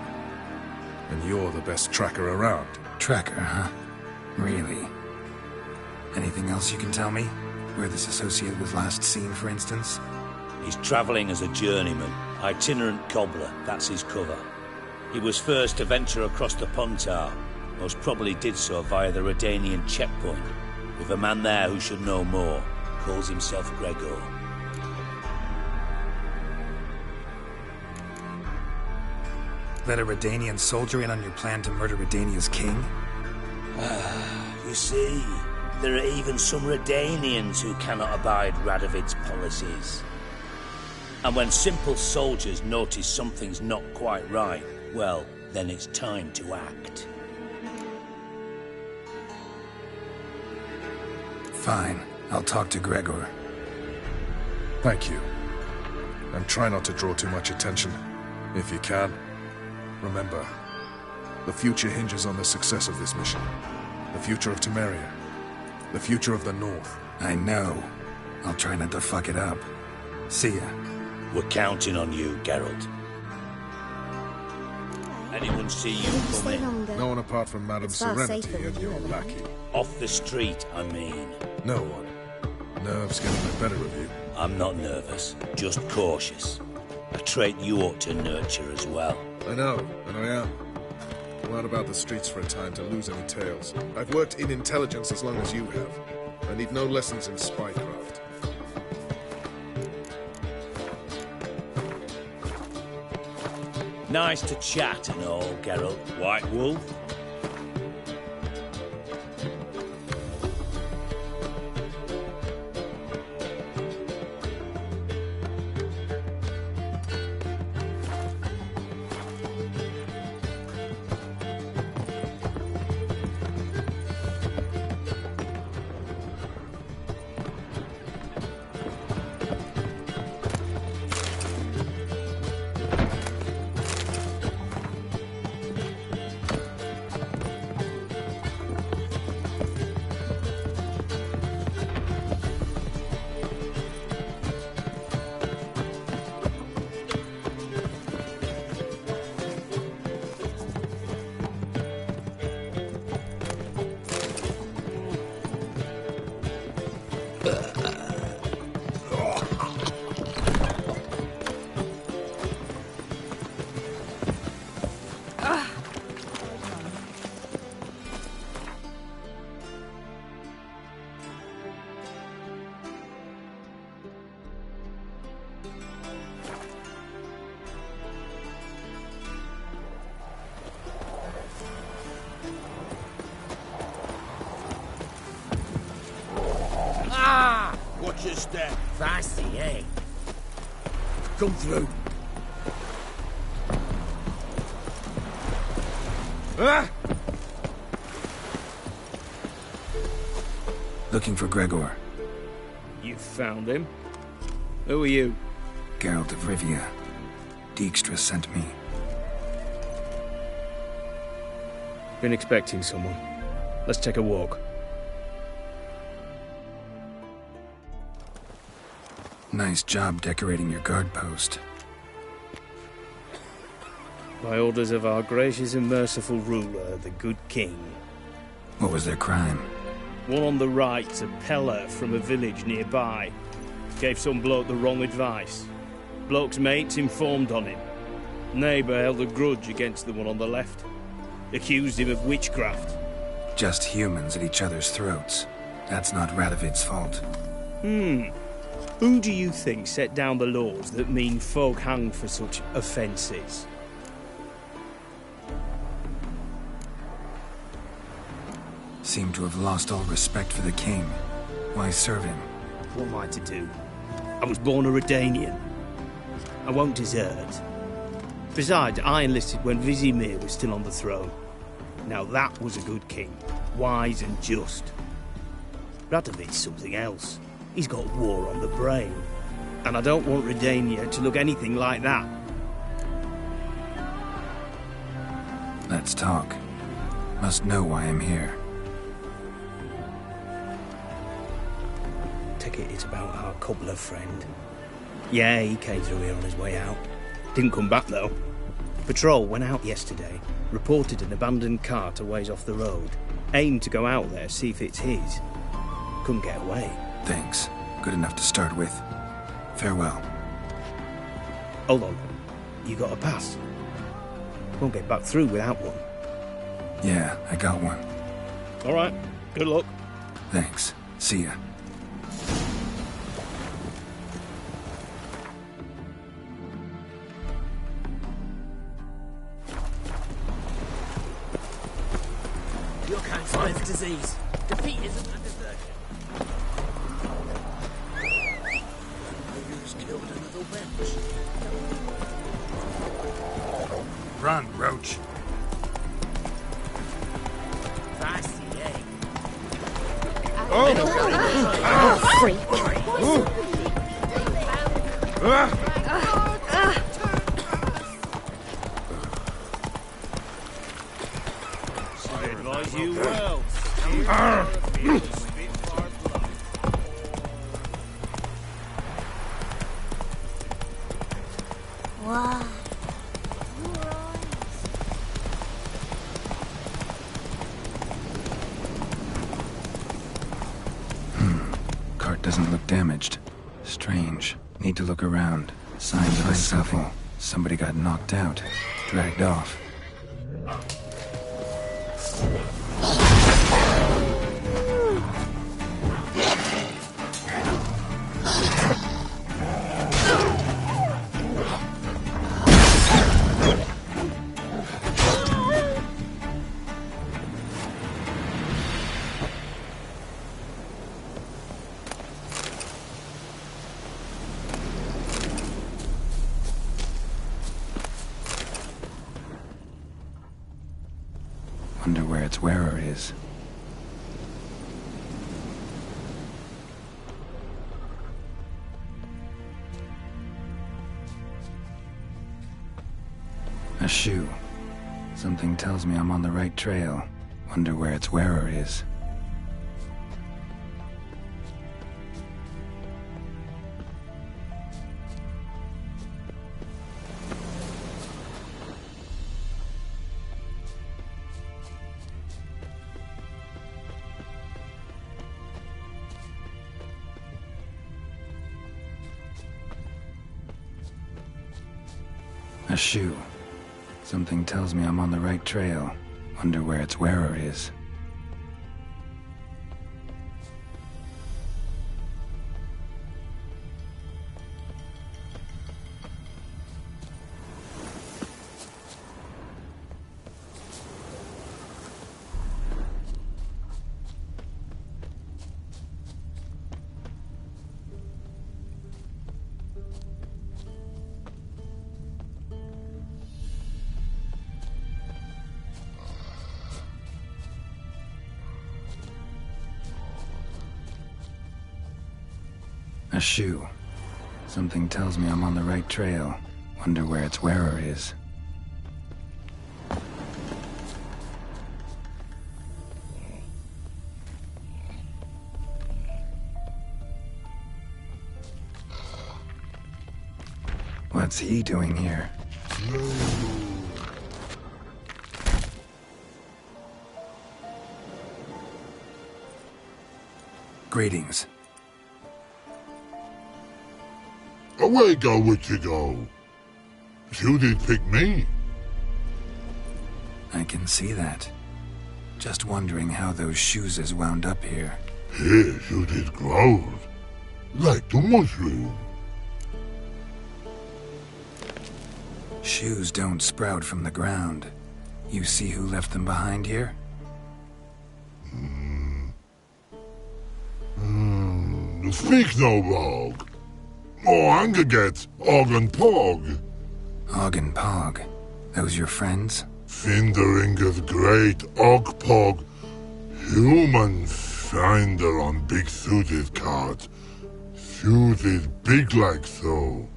And you're the best tracker around. Tracker, huh? Really? Anything else you can tell me? Where this associate was last seen, for instance? He's travelling as a journeyman. Itinerant cobbler, that's his cover. He was first to venture across the Pontar. Most probably did so via the Redanian checkpoint, with a man there who should know more. calls himself Gregor. Let a Redanian soldier in on your plan to murder Redania's king? You see, there are even some Redanians who cannot abide Radovid's policies. And when simple soldiers notice something's not quite right, well, then it's time to act. Fine. I'll talk to Gregor. Thank you. And try not to draw too much attention, if you can. Remember, the future hinges on the success of this mission. The future of Temeria. The future of the North. I know. I'll try not to fuck it up. See ya. We're counting on you, Geralt. Anyone see you coming? No one apart from Madame Serenity and your lackey. Off the street, I mean. No one. Nerves getting the better of you. I'm not nervous, just cautious. A trait you ought to nurture as well. I know, and I am. I'm out about the streets for a time to lose any tales. I've worked in intelligence as long as you have. I need no lessons in spycraft. Nice to chat and all, Geralt. White Wolf? Watch your step. Feisty, eh? Come through. Ah! Looking for Gregor. You found him? Who are you? Geralt of Rivia. Dijkstra sent me. Been expecting someone. Let's take a walk. Nice job decorating your guard post. By orders of our gracious and merciful ruler, the good king. What was their crime? One on the right, a peller from a village nearby. Gave some bloke the wrong advice. Bloke's mates informed on him. Neighbour held a grudge against the one on the left. Accused him of witchcraft. Just humans at each other's throats. That's not Radovid's fault. Who do you think set down the laws that mean folk hang for such offences? Seem to have lost all respect for the king. Why serve him? What am I to do? I was born a Redanian. I won't desert. Besides, I enlisted when Vizimir was still on the throne. Now that was a good king. Wise and just. Radovid's something else. He's got war on the brain. And I don't want Redania to look anything like that. Let's talk. Must know why I'm here. Take it it's about our cobbler friend. Yeah, he came through here on his way out. Didn't come back, though. Patrol went out yesterday, reported an abandoned cart a ways off the road. Aimed to go out there, see if it's his. Couldn't get away. Thanks. Good enough to start with. Farewell. Hold on. You got a pass? Won't get back through without one. Yeah, I got one. All right. Good luck. Thanks. See ya. mankind spreads disease. Defeat isn't a desertion. Who's killed another wench? Run, Roach. Feisty, eh? Freak. I advise you well. Why? Cart doesn't look damaged. Strange. Need to look around. Signs of a scuffle. Somebody got knocked out. Dragged off. Wonder where its wearer is. A shoe. Something tells me I'm on the right trail. Wonder where its wearer is. A shoe. Something tells me I'm on the right trail. Wonder where its wearer is. A shoe. Something tells me I'm on the right trail. Wonder where its wearer is. What's he doing here? Greetings. Away go, witchy go. You did pick me. I can see that. Just wondering how those shoes is wound up here. Here you did grow. Like the mushroom. Shoes don't sprout from the ground. You see who left them behind here? Speak no log. Oh, anger gets Og and Pog. Og and Pog. Those your friends? Finderinger's great Og Pog. Human finder on Big Suzy's cart. Suzy's big like so.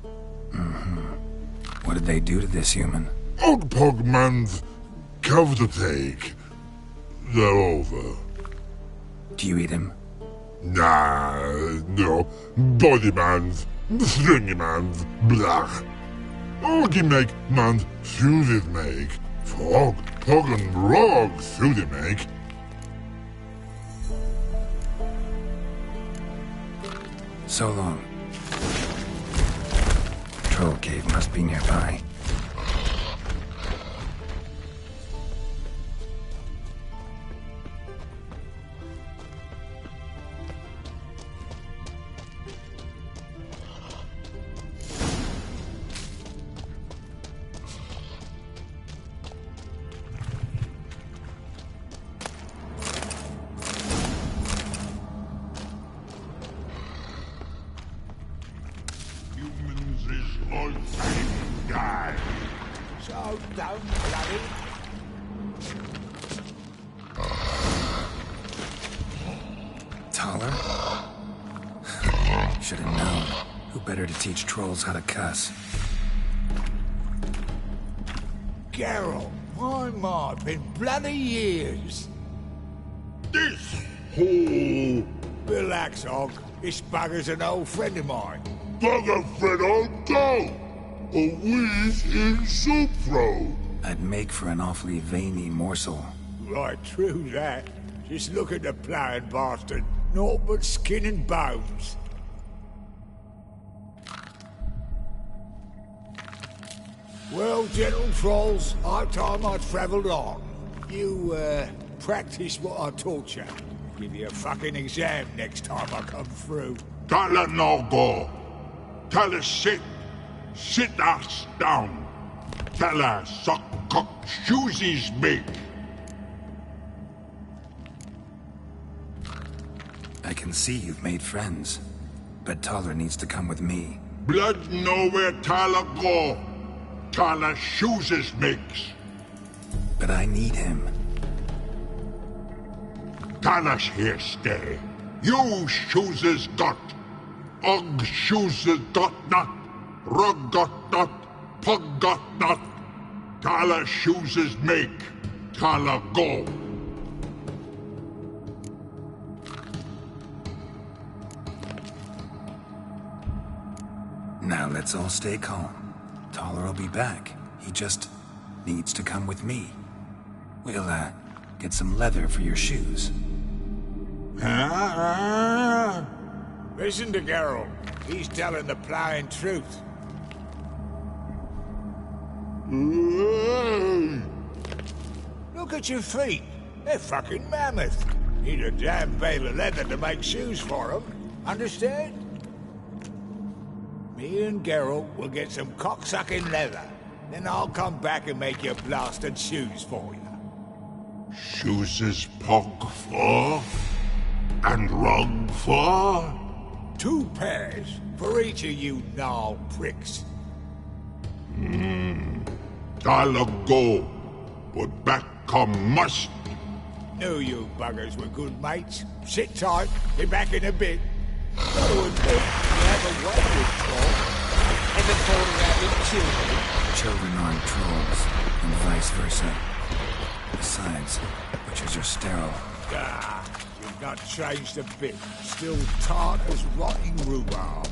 What did they do to this human? Og Pog man's cover to take. They're over. Do you eat him? Nah, no. Body man's. Stringy man's. Blah. Oggy make man's Suzy's make. Frog, Pog and Rog Suzy make. So long. Troll cave must be nearby. So don't bloody... Taller? Should have known. Who better to teach trolls how to cuss? Geralt, my, been bloody years. This hole. Relax, Og. This bugger's an old friend of mine. Bugger friend old go. A wheeze in soup throat. I'd make for an awfully veiny morsel. Right, true that. Just look at the ploughing bastard. Naught but skin and bones. Well, gentle trolls, high time I travelled on. You, practice what I taught you. Give you a fucking exam next time I come through. Tala no go. Tala sit. Sit us down. Tala suck cock shoesies make. I can see you've made friends, but Taller needs to come with me. Blood know where Tala go. Tala shoeses makes. But I need him. Tala's here stay. You shoeses got. Og shoeses got not. Rug got not. Pug got not. Tala shoeses make. Tala go. Now let's all stay calm. Taller will be back. He just needs to come with me. We'll, get some leather for your shoes. Listen to Geralt. He's telling the ploughing truth. Look at your feet. They're fucking mammoth. Need a damn bale of leather to make shoes for them. Understand? Me and Geralt will get some cocksucking leather. Then I'll come back and make your blasted shoes for you. Shoeses pug for? And rug for? 2 pairs for each of you gnarl pricks. Tala go. But back come must. Knew you buggers were good mates. Sit tight. Be back in a bit. Got to admit, you have a way with talk. Ever thought of having children? Children aren't trolls, and vice versa. Besides, witches are sterile. Ah, you've not changed a bit. Still tart as rotting rhubarb.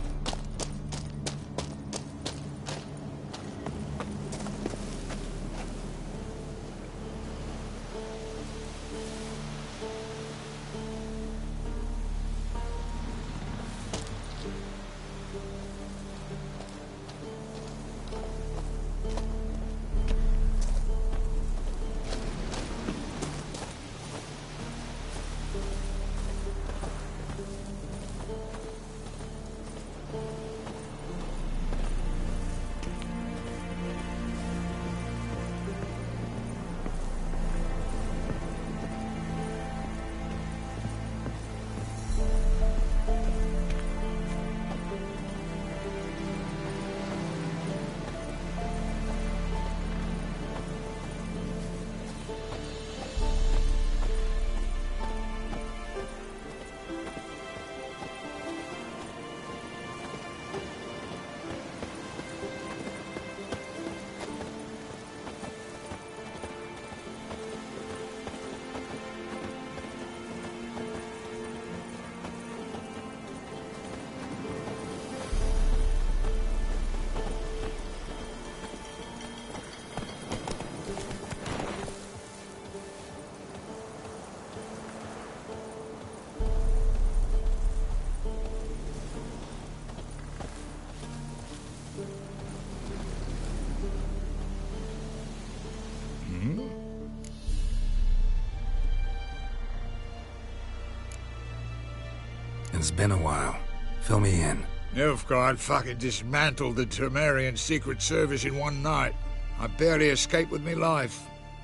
It's been a while. Fill me in. Nilfgaard fucking dismantled the Temerian Secret Service in one night. I barely escaped with my life.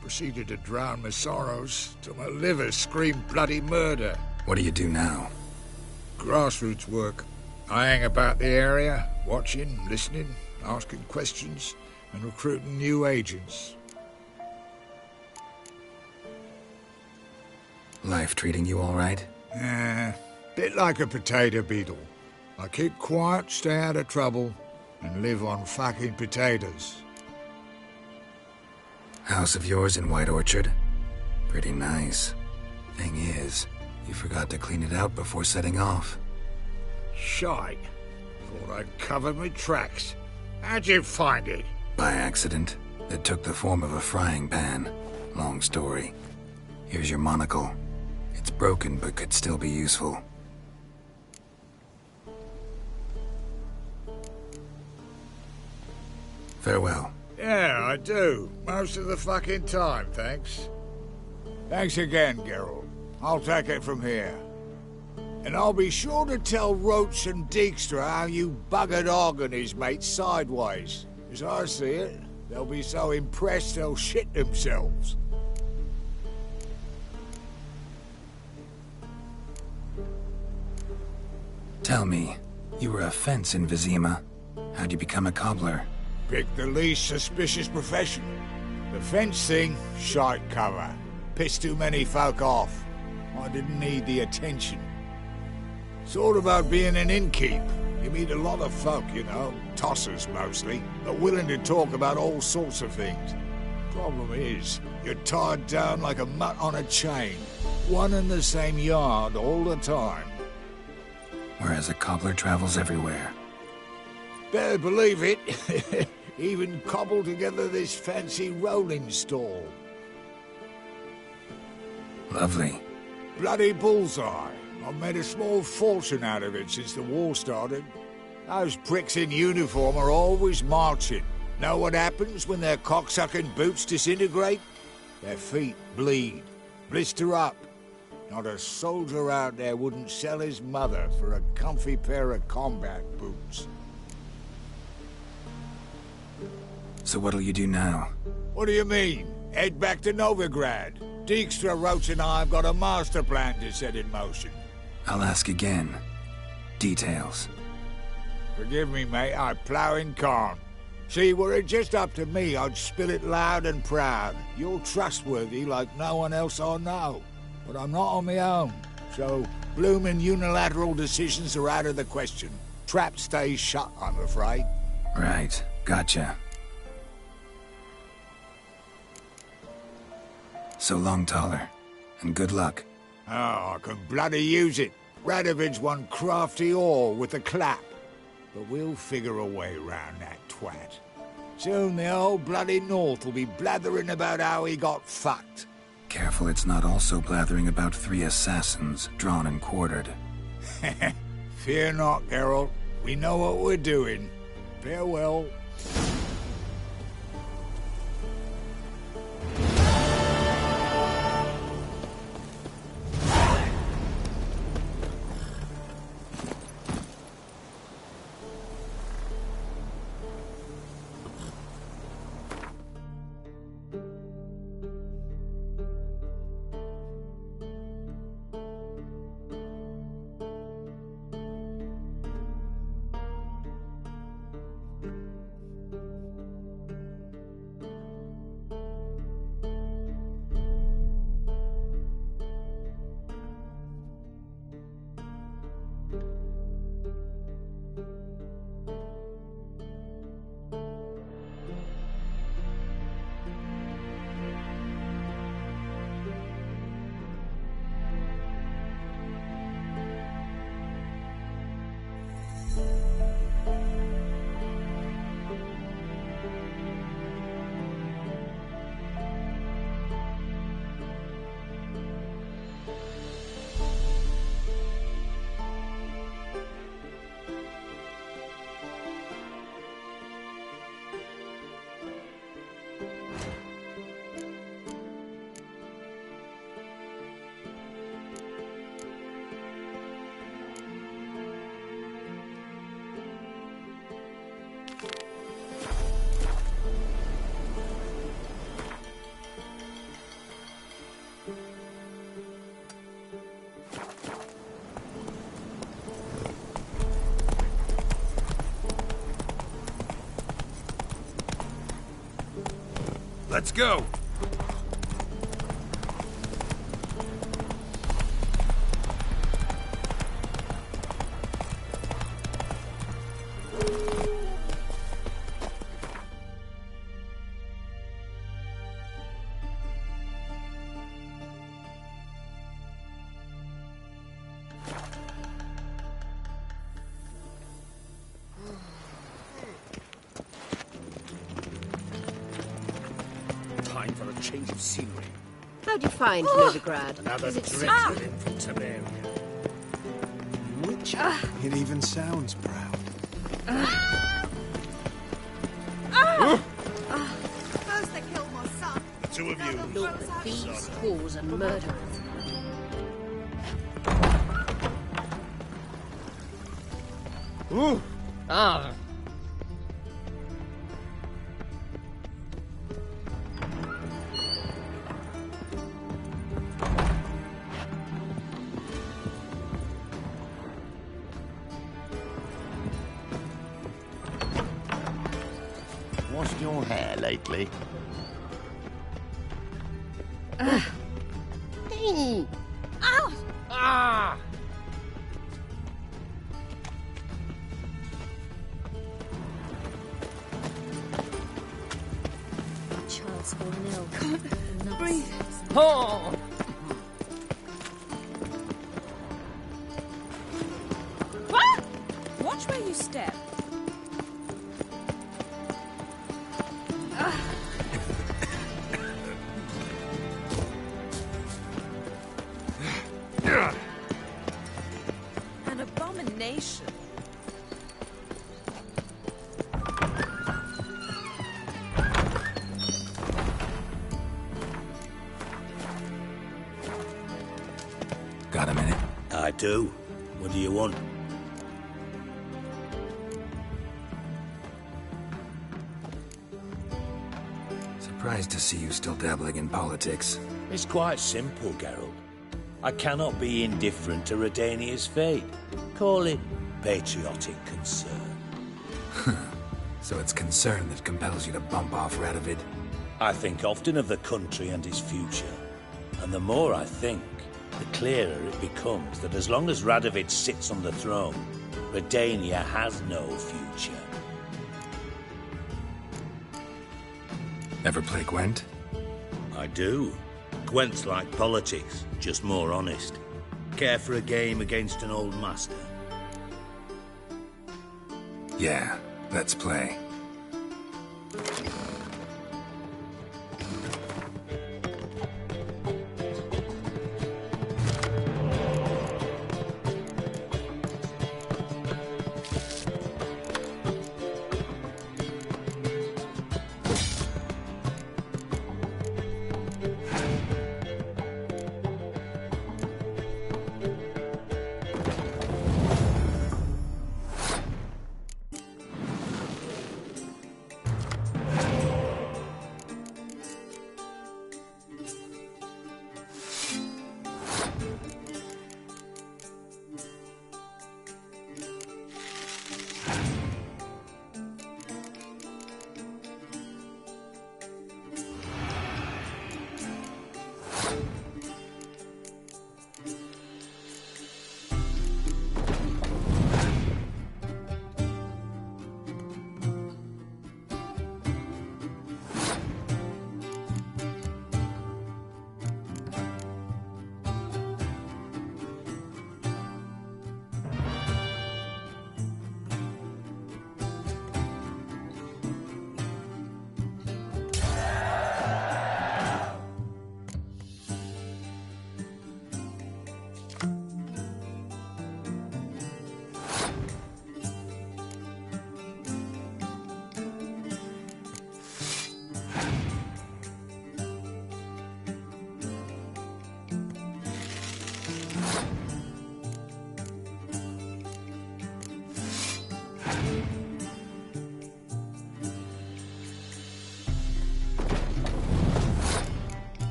Proceeded to drown my sorrows till my liver screamed bloody murder. What do you do now? Grassroots work. I hang about the area, watching, listening, asking questions. and recruiting new agents. Life treating you all right? Bit like a potato beetle. I keep quiet, stay out of trouble, and live on fucking potatoes. House of yours in White Orchard? Pretty nice. Thing is, you forgot to clean it out before setting off. Shite. Thought I'd covered my tracks. How'd you find it? By accident. It took the form of a frying pan. Long story. Here's your monocle. It's broken, but could still be useful. Farewell. Yeah, I do. Most of the fucking time, thanks. Thanks again, Geralt. I'll take it from here. And I'll be sure to tell Roach and Dijkstra how you buggered Og and his mates sideways. As I see it, they'll be so impressed they'll shit themselves. Tell me, you were a fence in Vizima. How'd you become a cobbler? Pick the least suspicious profession. The fence thing, shite cover. Pissed too many folk off. I didn't need the attention. It's all about being an innkeep. You meet a lot of folk, you know, tossers mostly, but willing to talk about all sorts of things. Problem is, you're tied down like a mutt on a chain. One and the same yard all the time. Whereas a cobbler travels everywhere. Better believe it. Even cobbled together this fancy rolling stall. Lovely. Bloody bullseye. I've made a small fortune out of it since the war started. Those pricks in uniform are always marching. Know what happens when their cocksucking boots disintegrate? Their feet bleed, blister up. Not a soldier out there wouldn't sell his mother for a comfy pair of combat boots. So what'll you do now? What do you mean? Head back to Novigrad. Dijkstra, Roach and I have got a master plan to set in motion. I'll ask again. Details. Forgive me, mate, I plough in calm. See, were it just up to me, I'd spill it loud and proud. You're trustworthy like no one else I know. But I'm not on my own, so bloomin' unilateral decisions are out of the question. Trap stays shut, I'm afraid. Right, gotcha. So long, Taller, and good luck. Oh, I can bloody use it. Radovid's one crafty ore with a clap. But we'll figure a way round that twat. Soon the whole bloody North will be blathering about how he got fucked. Careful it's not also blathering about 3 assassins, drawn and quartered. Fear not, Geralt. We know what we're doing. Farewell. Let's go! Time for a change of scenery. How do you find Novigrad? Another Is it drift within from Temeria. Which it even sounds proud. First they killed my son. The two of you. Look at these whores and murderers. Ooh. Ah. Washed your hair lately? Ow! Ah! Child's fallen ill. Can't breathe. Oh! Watch where you step. An abomination. Got a minute? I do. What do you want? Surprised to see you still dabbling in politics. It's quite simple, Geralt. I cannot be indifferent to Redania's fate. Call it patriotic concern. So it's concern that compels you to bump off Radovid? I think often of the country and its future. And the more I think, the clearer it becomes that as long as Radovid sits on the throne, Redania has no future. Ever play Gwent? I do. Gwent's like politics, just more honest. Care for a game against an old master? Yeah, let's play.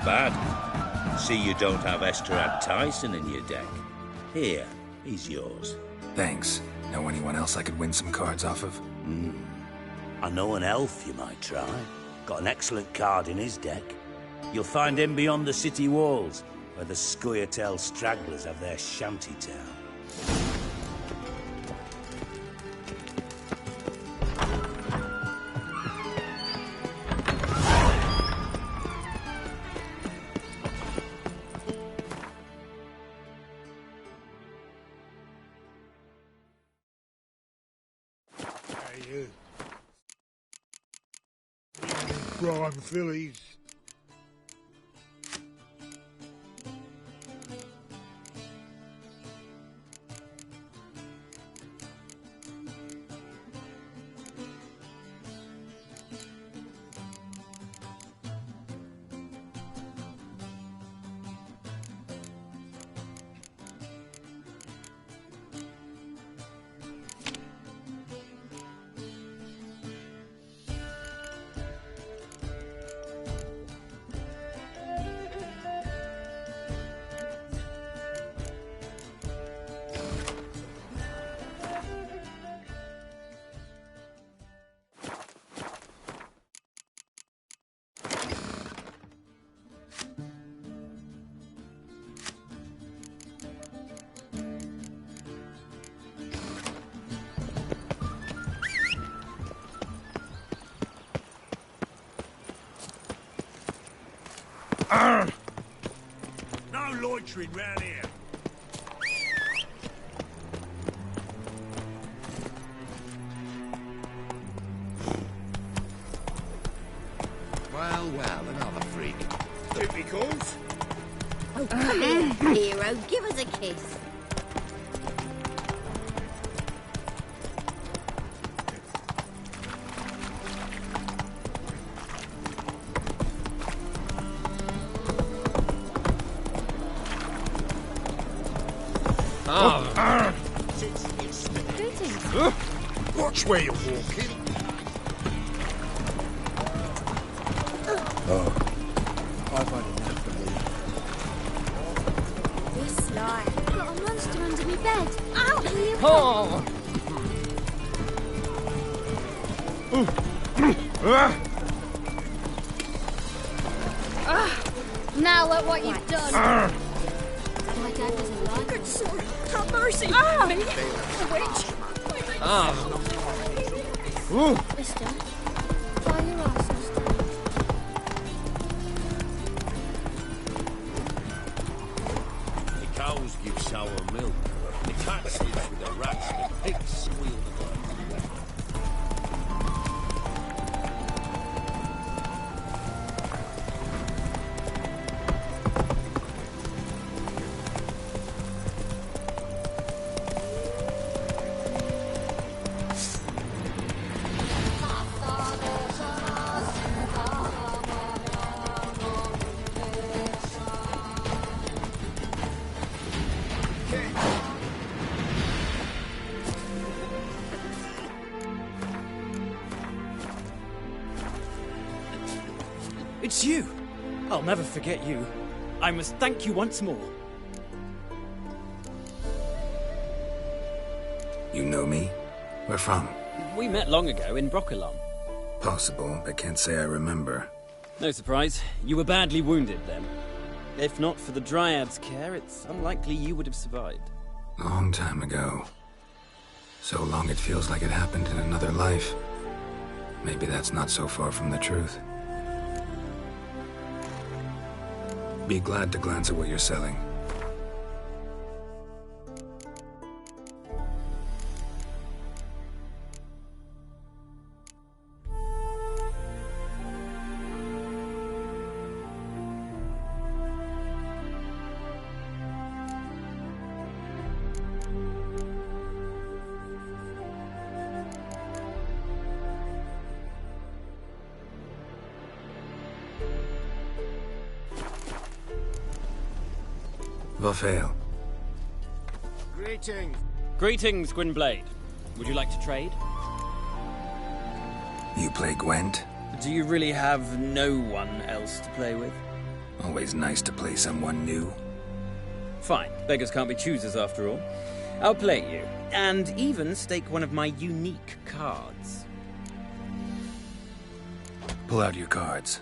bad. See you don't have Esterad Tyson in your deck. Here, he's yours. Thanks. Know anyone else I could win some cards off of? I know an elf you might try. Got an excellent card in his deck. You'll find him beyond the city walls, where the Scoia'tael stragglers have their shanty town. Prime fillies. No loitering round here. Well, another freak. Doopy calls. Oh, come here, hero. Give us a kiss. Watch where you're walking. I've had enough of This lie. I've got a monster under my bed. Out here you Now look what you've done. My dad doesn't like Good sword. Have mercy. Me? A witch. Mister, dry your eyes, mister. The cows give sour milk. The cat sleeps with the rats. The pigs squeal the blood. It's you! I'll never forget you. I must thank you once more. You know me? Where from? We met long ago in Brokilon. Possible, but can't say I remember. No surprise, you were badly wounded then. If not for the Dryad's care, it's unlikely you would have survived. Long time ago. So long it feels like it happened in another life. Maybe that's not so far from the truth. Be glad to glance at what you're selling. Vafale. Greetings. Greetings, Gwynblade. Would you like to trade? You play Gwent? Do you really have no one else to play with? Always nice to play someone new. Fine. Beggars can't be choosers after all. I'll play you, and even stake one of my unique cards. Pull out your cards.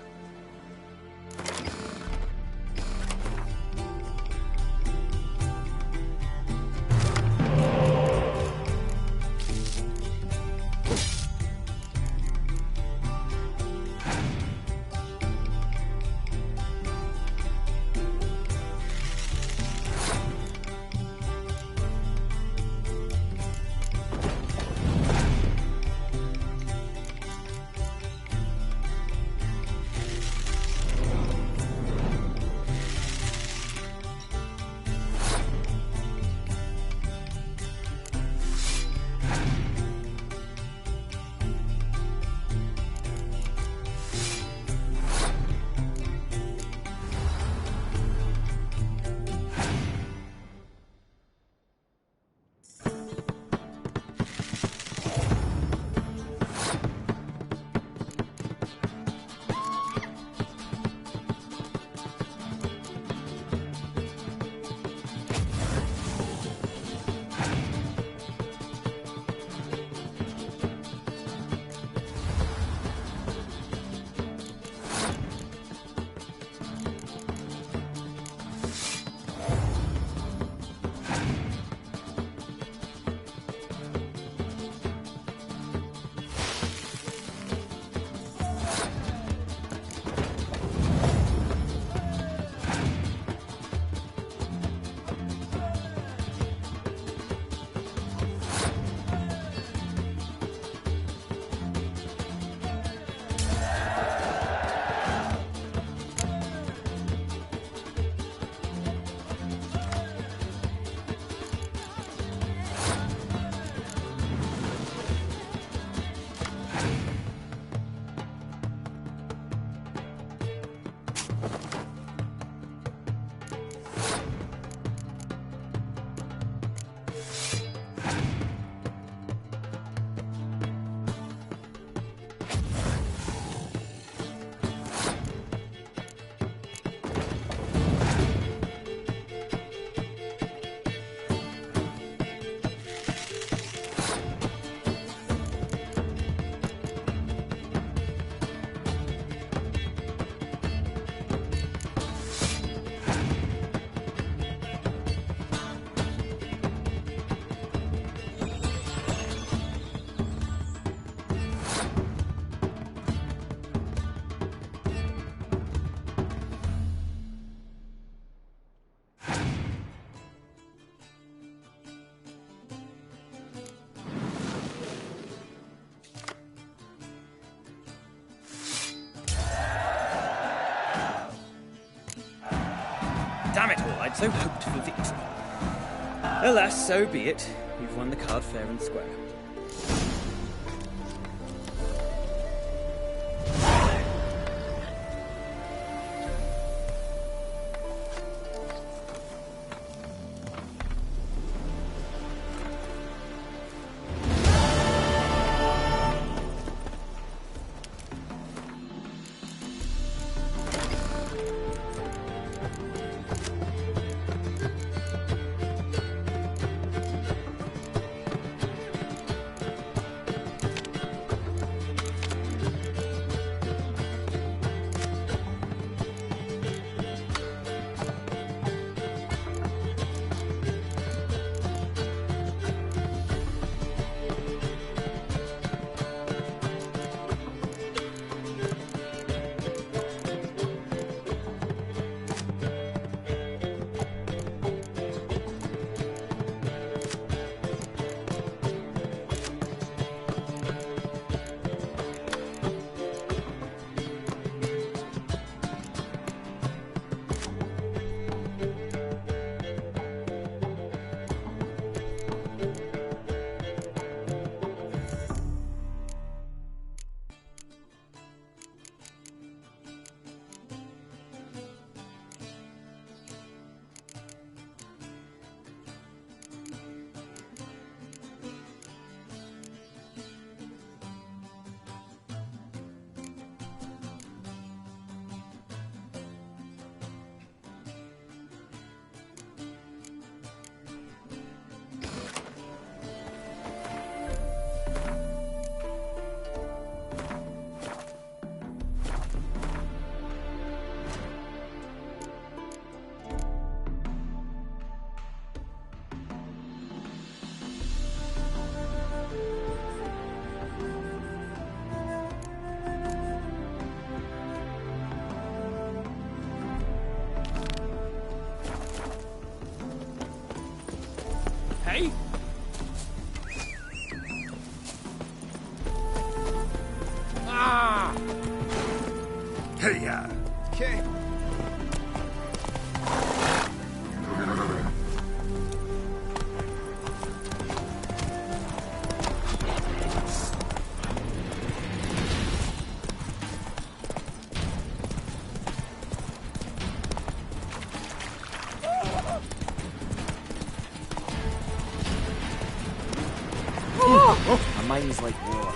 Damn it all, I'd so hoped for victory. Alas, so be it. You've won the card fair and square. Okay. My mind's like water.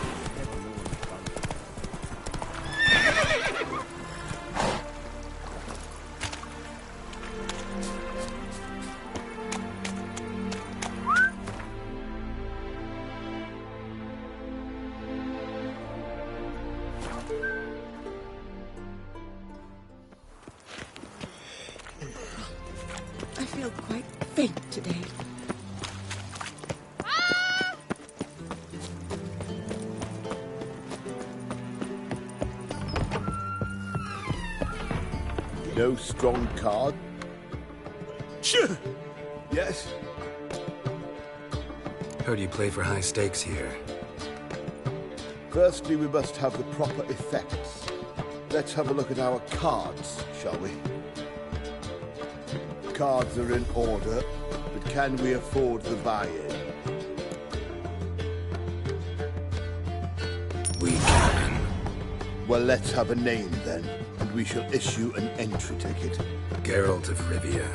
I feel quite faint today. No strong card? Sure. Yes. Heard you play for high stakes here. Firstly, we must have the proper effects. Let's have a look at our cards, shall we? Cards are in order, but can we afford the buy-in? We can. Well, let's have a name then, and we shall issue an entry ticket. Geralt of Rivia.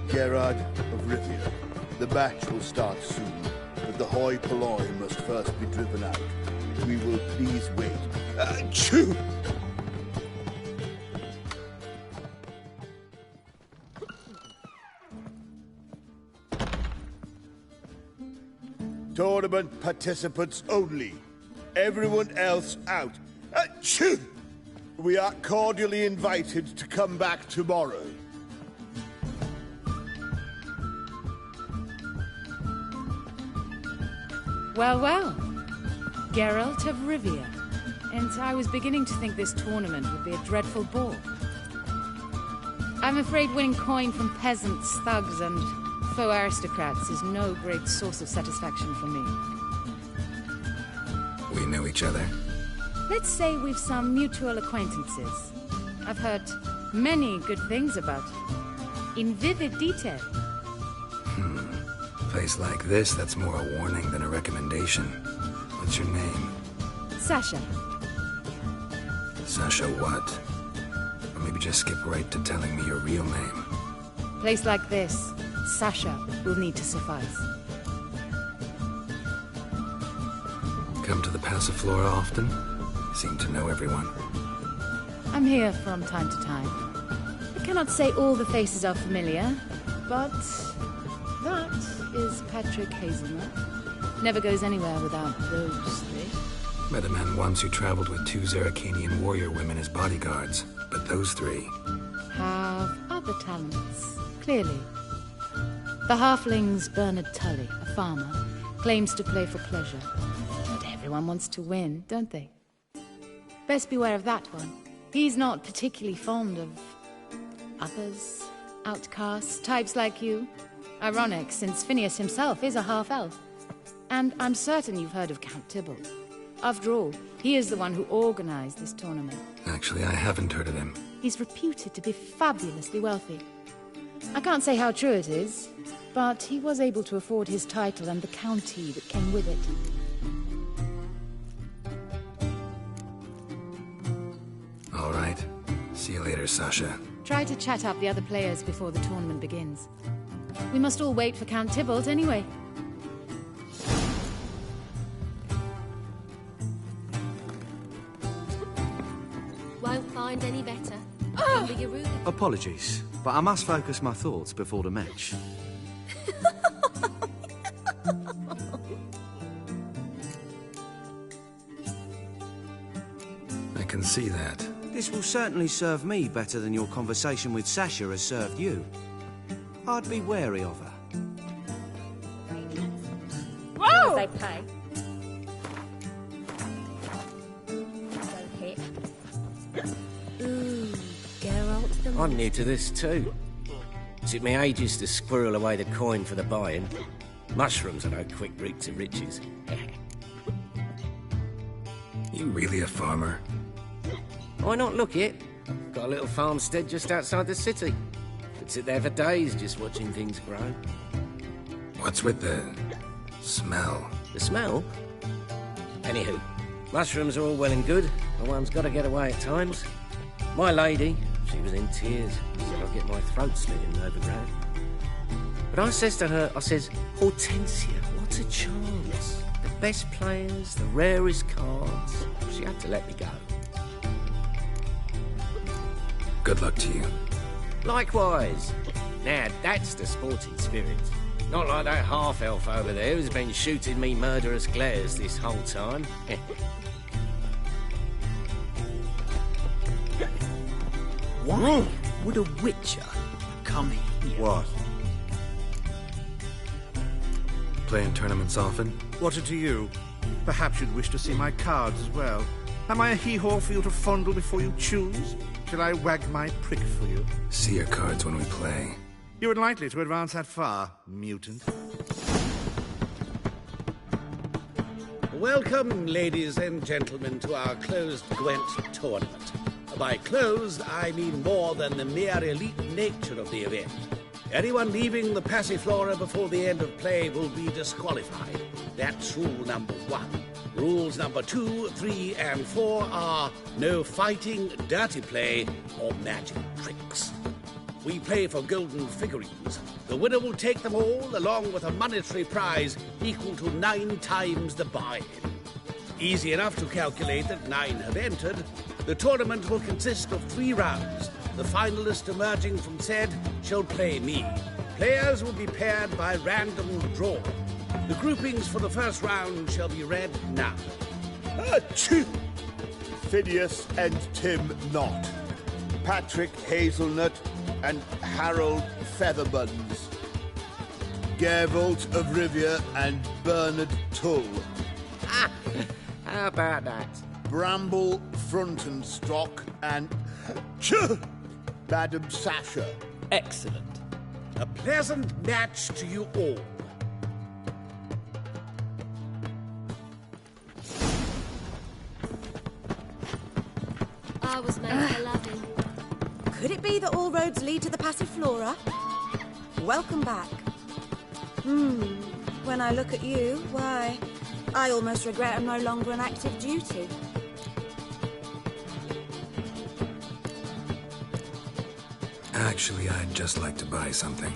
Gerard of Rivia. The match will start soon, but the hoi polloi must first be driven out. We will please wait. Achoo! Tournament participants only. Everyone else out. Achoo! We are cordially invited to come back tomorrow. Well, well. Geralt of Rivia. And I was beginning to think this tournament would be a dreadful bore. I'm afraid winning coin from peasants, thugs, and faux aristocrats is no great source of satisfaction for me. We know each other. Let's say we've some mutual acquaintances. I've heard many good things about you. In vivid detail. Place like this, that's more a warning than a recommendation. What's your name? Sasha. Sasha what? Or maybe just skip right to telling me your real name. Place like this, Sasha will need to suffice. Come to the Passiflora often? You seem to know everyone. I'm here from time to time. I cannot say all the faces are familiar, but that is Patrick Hazelnut. Never goes anywhere without those three. Met a man once who traveled with 2 Zerrikanian warrior women as bodyguards, but those 3... have other talents, clearly. The halfling's Bernard Tully, a farmer, claims to play for pleasure. But everyone wants to win, don't they? Best beware of that one. He's not particularly fond of others, outcasts, types like you. Ironic, since Phineas himself is a half-elf. And I'm certain you've heard of Count Tybalt. After all, he is the one who organized this tournament. Actually, I haven't heard of him. He's reputed to be fabulously wealthy. I can't say how true it is, but he was able to afford his title and the county that came with it. All right. See you later, Sasha. Try to chat up the other players before the tournament begins. We must all wait for Count Tybalt anyway. Won't find any better. Apologies, but I must focus my thoughts before the match. I can see that. This will certainly serve me better than your conversation with Sasha has served you. I'd be wary of her. Whoa! They pay. Ooh, Geralt the... I'm new to this too. Took me ages to squirrel away the coin for the buy-in. Mushrooms are no quick route to riches. You really a farmer? Why not look it? got a little farmstead just outside the city. Could sit there for days just watching things grow. What's with the smell? The smell? Anywho, mushrooms are all well and good, but one's got to get away at times. My lady, she was in tears. Said I'd get my throat slit in overground. But I says to her, I says, Hortensia, what a chance. The best players, the rarest cards. She had to let me go. Good luck to you. Likewise. Now, that's the sporting spirit. Not like that half-elf over there who's been shooting me murderous glares this whole time. Why would a witcher come here? What? Playing tournaments often? What to you? Perhaps you'd wish to see my cards as well. Am I a hee-haw for you to fondle before you choose? Shall I wag my prick for you? See your cards when we play. You unlikely to advance that far, mutant. Welcome, ladies and gentlemen, to our closed Gwent tournament. By closed, I mean more than the mere elite nature of the event. Anyone leaving the Passiflora before the end of play will be disqualified. That's rule number 1. Rules number 2, 3, and 4 are no fighting, dirty play, or magic tricks. We play for golden figurines. The winner will take them all, along with a monetary prize equal to 9 times the buy-in. Easy enough to calculate that 9 have entered. The tournament will consist of 3 rounds. The finalist emerging from said shall play me. Players will be paired by random draw. The groupings for the first round shall be read now. Achoo! Phineas and Tim Knott. Patrick Hazelnut and Harold Featherbuns. Geralt of Rivia and Bernard Tull. How about that? Bramble Frontenstock and Madam Sasha. Excellent. A pleasant match to you all. I was made for loving. Could it be that all roads lead to the Passiflora? Welcome back. When I look at you, why, I almost regret I'm no longer on active duty. Actually, I'd just like to buy something.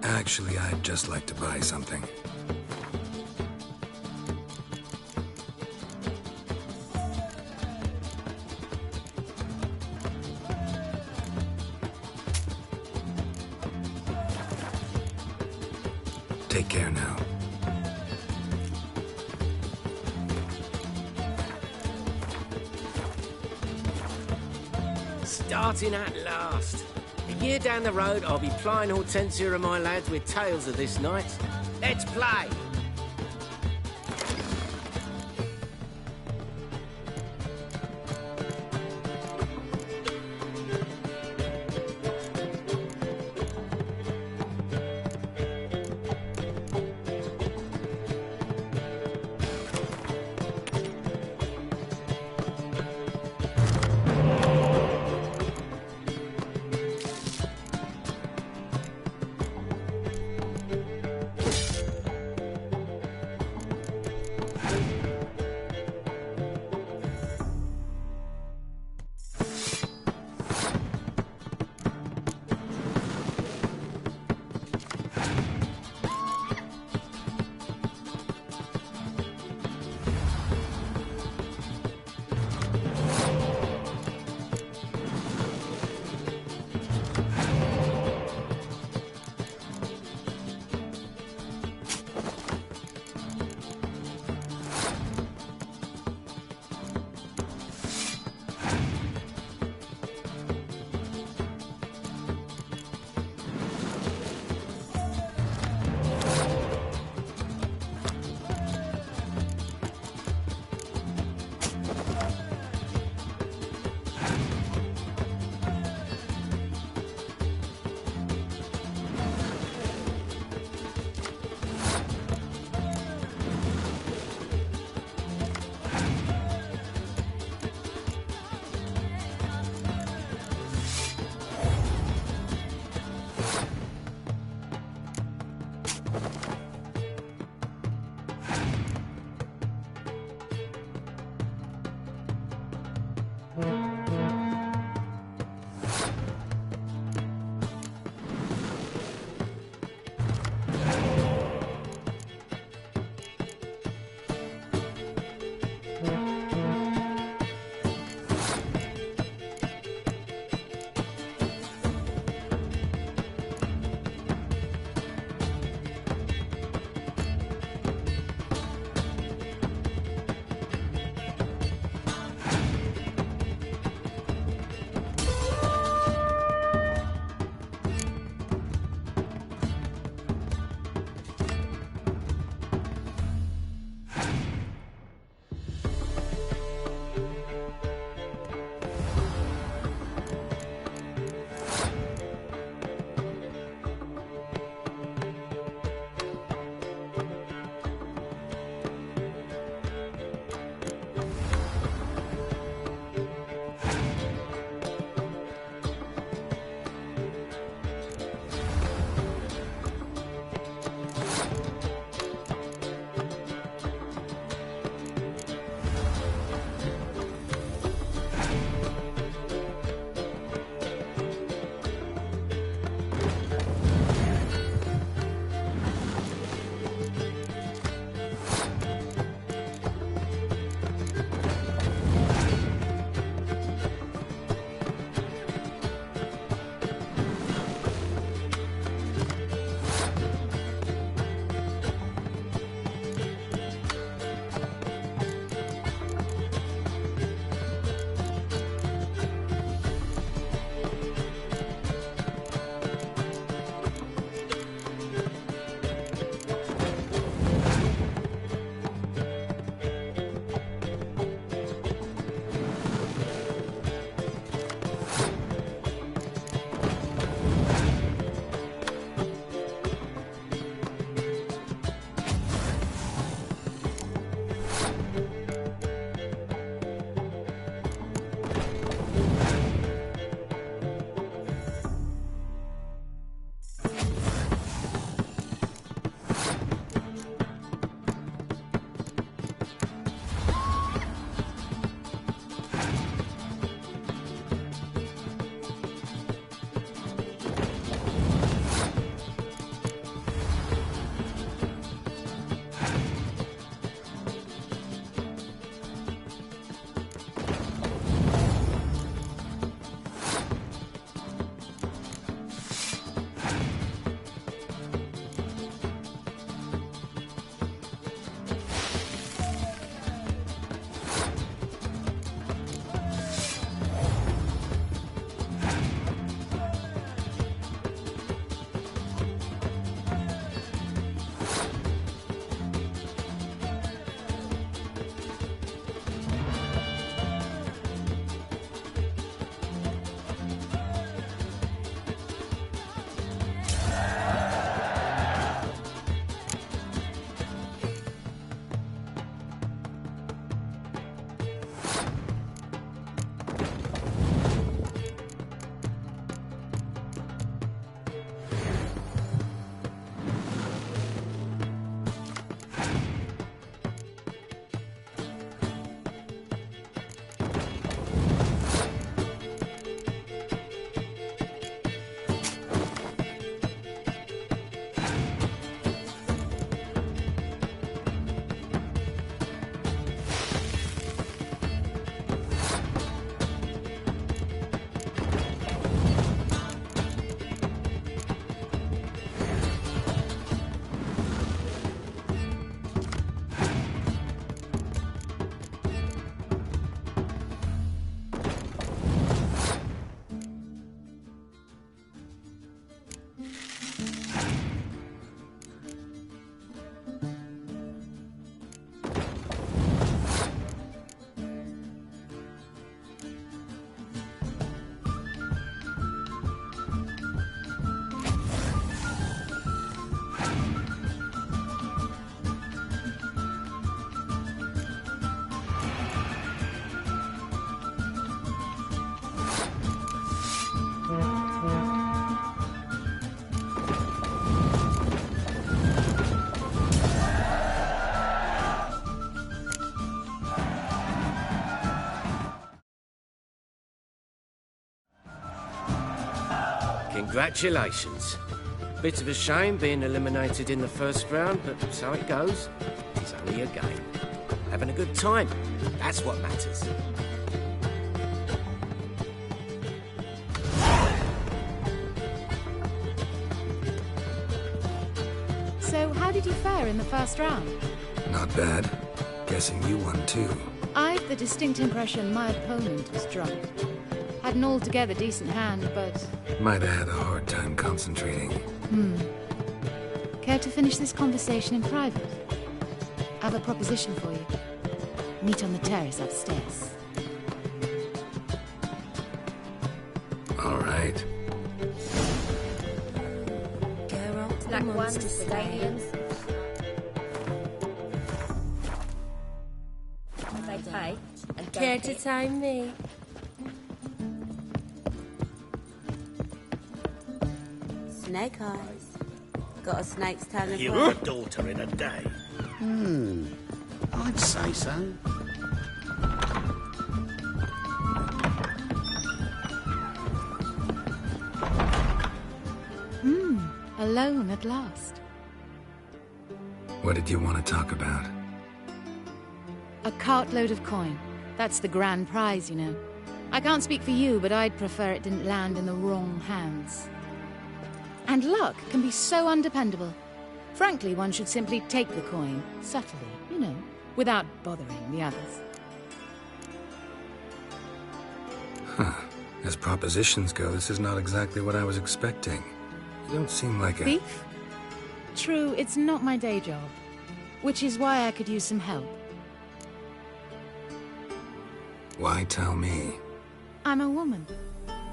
Actually, I'd just like to buy something. Take care now. Starting at last. A year down the road, I'll be plying Hortensia and my lads with tales of this night. Let's play! Congratulations. Bit of a shame being eliminated in the first round, but so it goes. It's only a game. Having a good time. That's what matters. So, how did you fare in the first round? Not bad. Guessing you won too. I've the distinct impression my opponent was drunk. Had an altogether decent hand, but... Might have had a hard time concentrating. Care to finish this conversation in private? I have a proposition for you. Meet on the terrace upstairs. All right. Geralt, like one stadiums. They pay. And care to tame me? Snake eyes. Got a snake's tail in You're a daughter in a day. I'd say so. Alone at last. What did you want to talk about? A cartload of coin. That's the grand prize, you know. I can't speak for you, but I'd prefer it didn't land in the wrong hands. And luck can be so undependable. Frankly, one should simply take the coin, subtly, you know, without bothering the others. Huh. As propositions go, this is not exactly what I was expecting. You don't seem like a... Thief? True, it's not my day job. Which is why I could use some help. Why tell me? I'm a woman.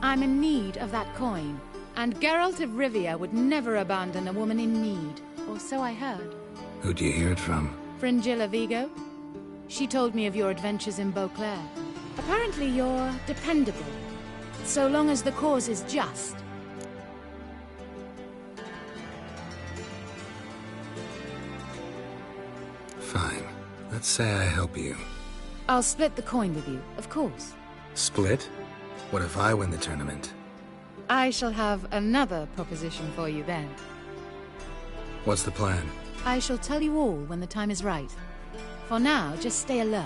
I'm in need of that coin. And Geralt of Rivia would never abandon a woman in need. Or so I heard. Who do you hear it from? Fringilla Vigo. She told me of your adventures in Beauclair. Apparently you're dependable. So long as the cause is just. Fine. Let's say I help you. I'll split the coin with you, of course. Split? What if I win the tournament? I shall have another proposition for you then. What's the plan? I shall tell you all when the time is right. For now, just stay alert.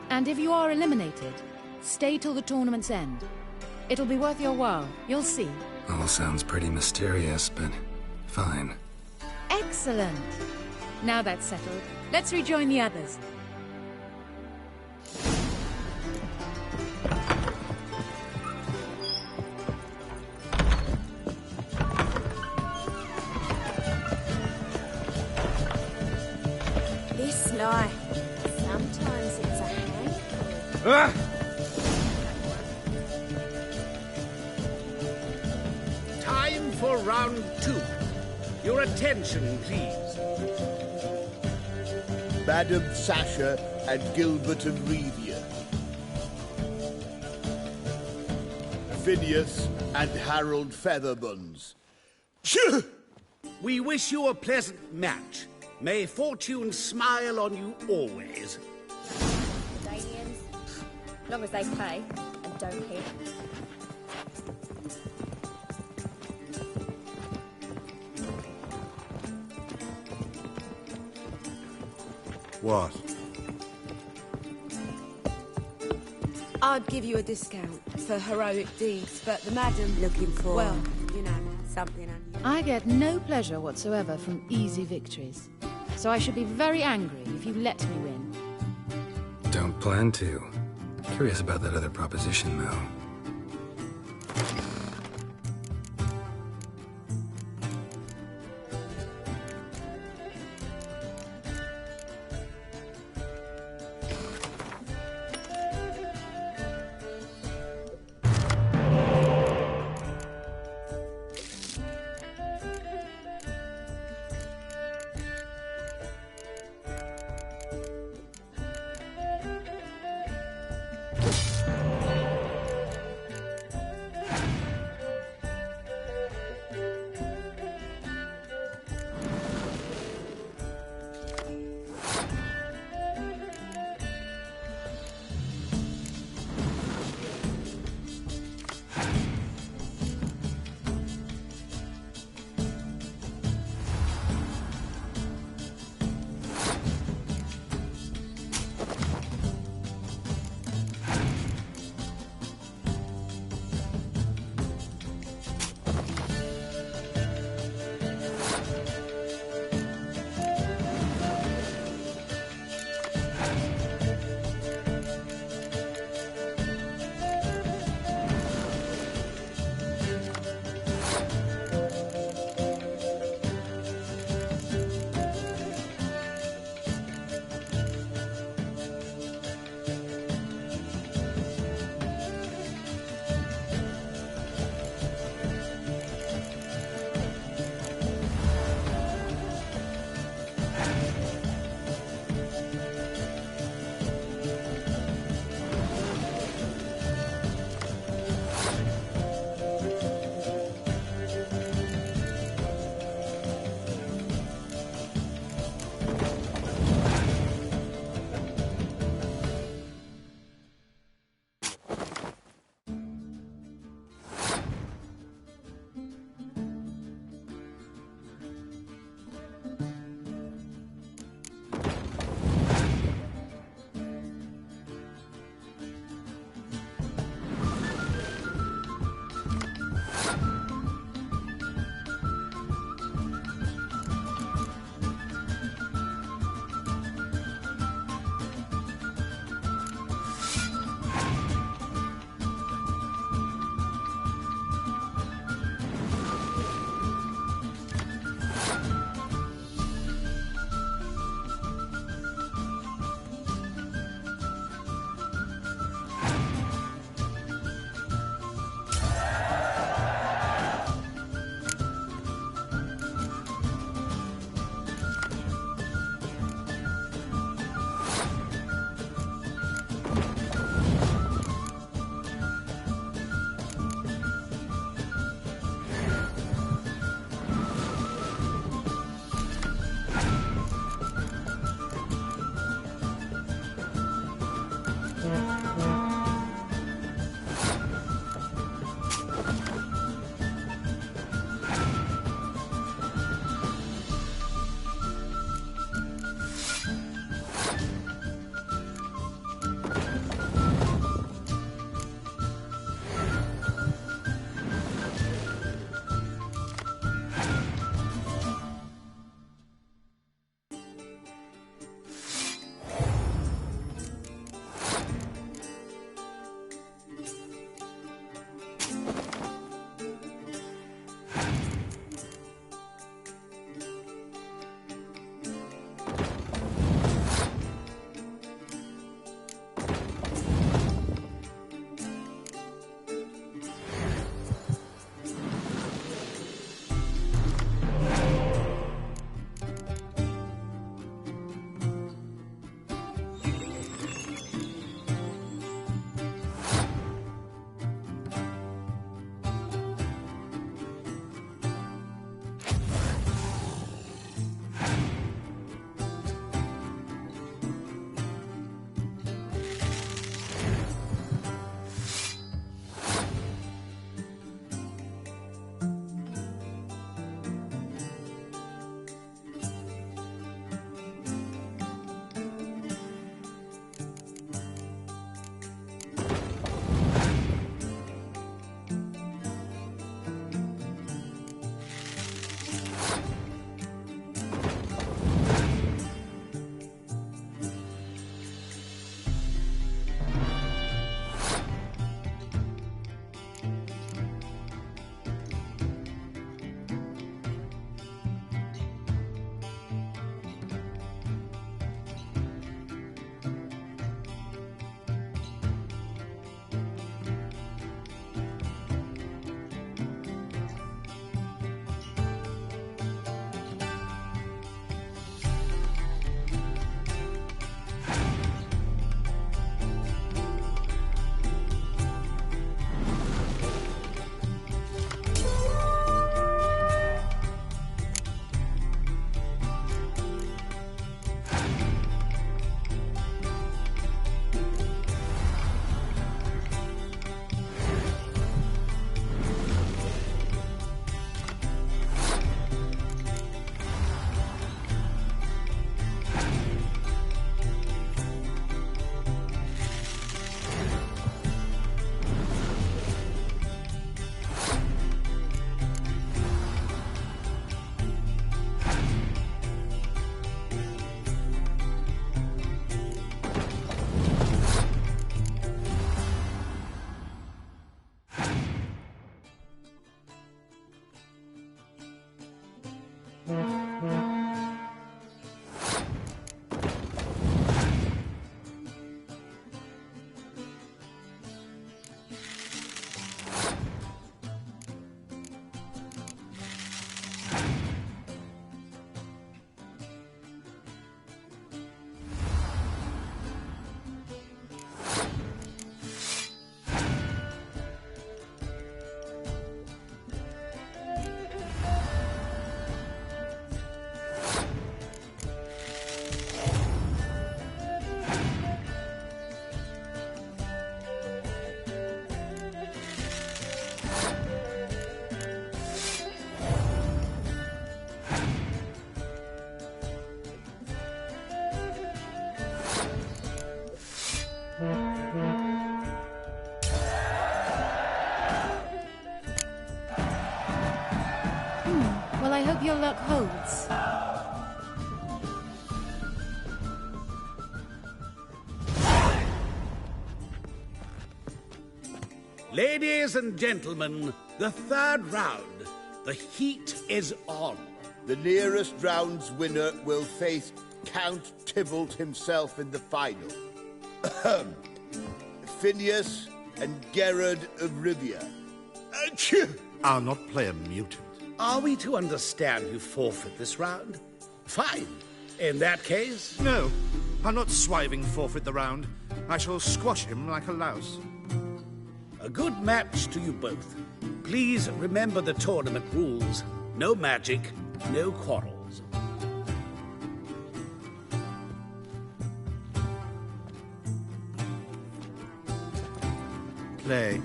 And if you are eliminated, stay till the tournament's end. It'll be worth your while, you'll see. All sounds pretty mysterious, but fine. Excellent! Now that's settled, let's rejoin the others. This life, sometimes it's a handful. Time for round 2. Your attention, please. Madam Sasha and Gilbert of Rivia. Phineas and Harold Featherbones. We wish you a pleasant match. May fortune smile on you always. Stadiums. Long as they pay and don't hit. What? I'd give you a discount for heroic deeds, but the madam looking for, well, you know, something unusual. I get no pleasure whatsoever from easy victories. So I should be very angry if you let me win. Don't plan to. Curious about that other proposition, though. I hope your luck holds. Ladies and gentlemen, the third round. The heat is on. The nearest round's winner will face Count Tybalt himself in the final. Phineas and Gerard of Rivia. I'll not play a mutant. Are we to understand you forfeit this round? Fine. In that case... No, I'll not swiving forfeit the round. I shall squash him like a louse. A good match to you both. Please remember the tournament rules. No magic, no quarrels. Play.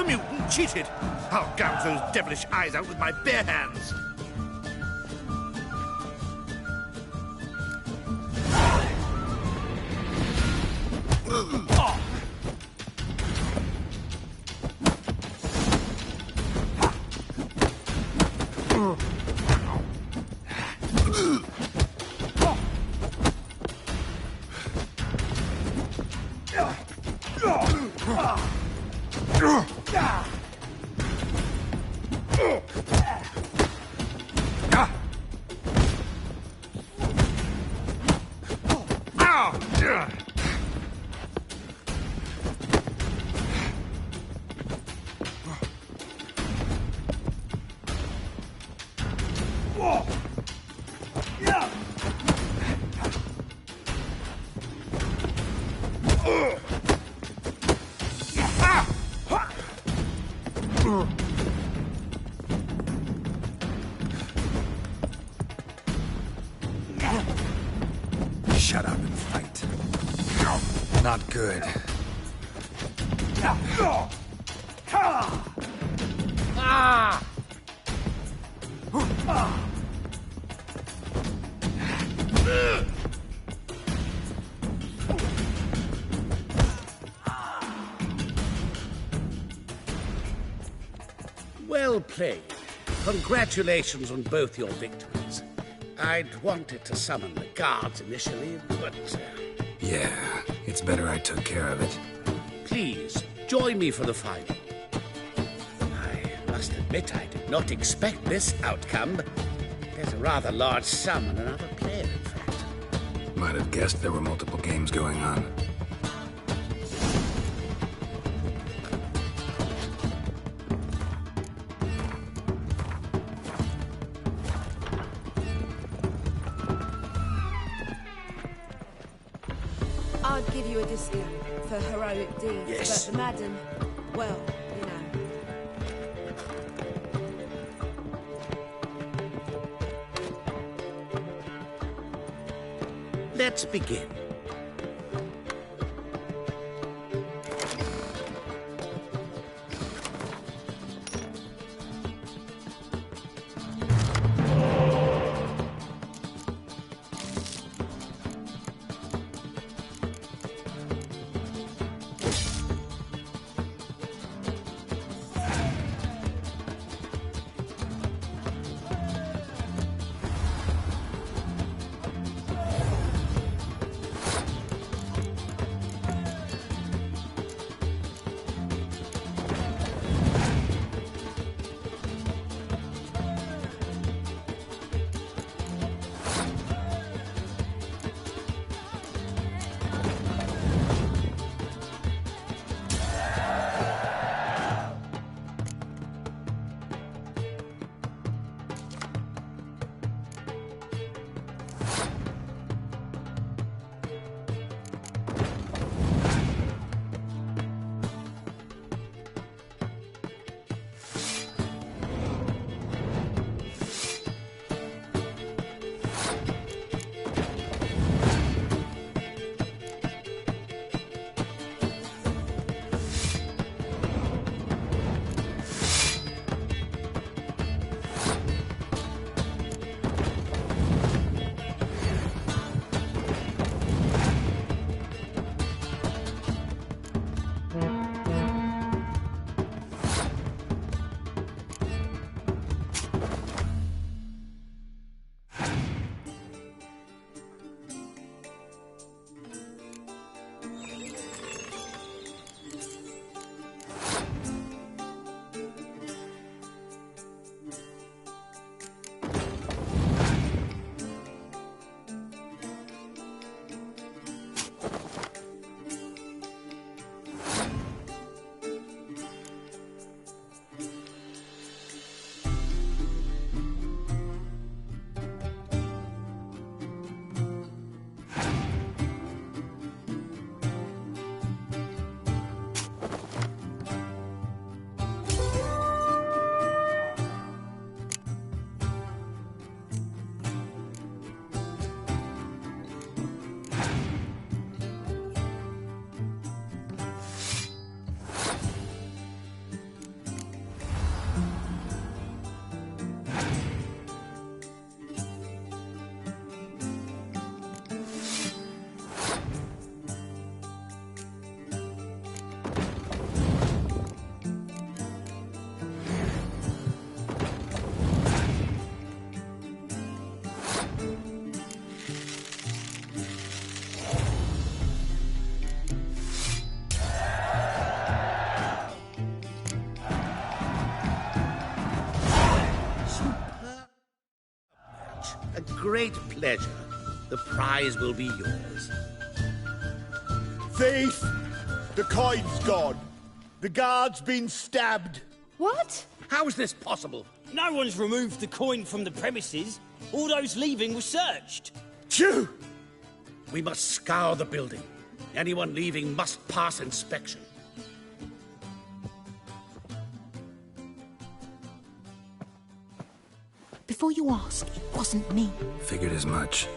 mutant cheated. I'll gouge those devilish eyes out with my bare hands. Shut up and fight. Not good. Well played. Congratulations on both your victories. I'd wanted to summon the guards initially, but... Yeah, it's better I took care of it. Please, join me for the final. I must admit I did not expect this outcome. There's a rather large sum on another player, in fact. Might have guessed there were multiple games going on. I'd give you a discount for heroic deeds, Yes. but the madam, well, you know. Let's begin. great pleasure. The prize will be yours. Thief! The coin's gone. The guard's been stabbed. What? How is this possible? No one's removed the coin from the premises. All those leaving were searched. Phew! We must scour the building. Anyone leaving must pass inspection. Before you ask, it wasn't me. Figured as much.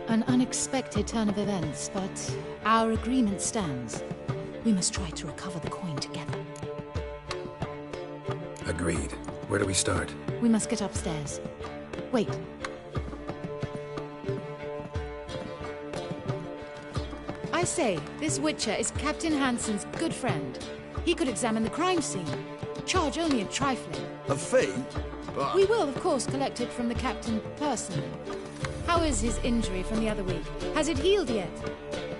An unexpected turn of events, but our agreement stands. We must try to recover the coin together. Agreed. Where do we start? We must get upstairs. Wait. I say, this Witcher is Captain Hansen's good friend. He could examine the crime scene. Charge only a trifling. A fee? But... We will, of course, collect it from the captain personally. How is his injury from the other week? Has it healed yet?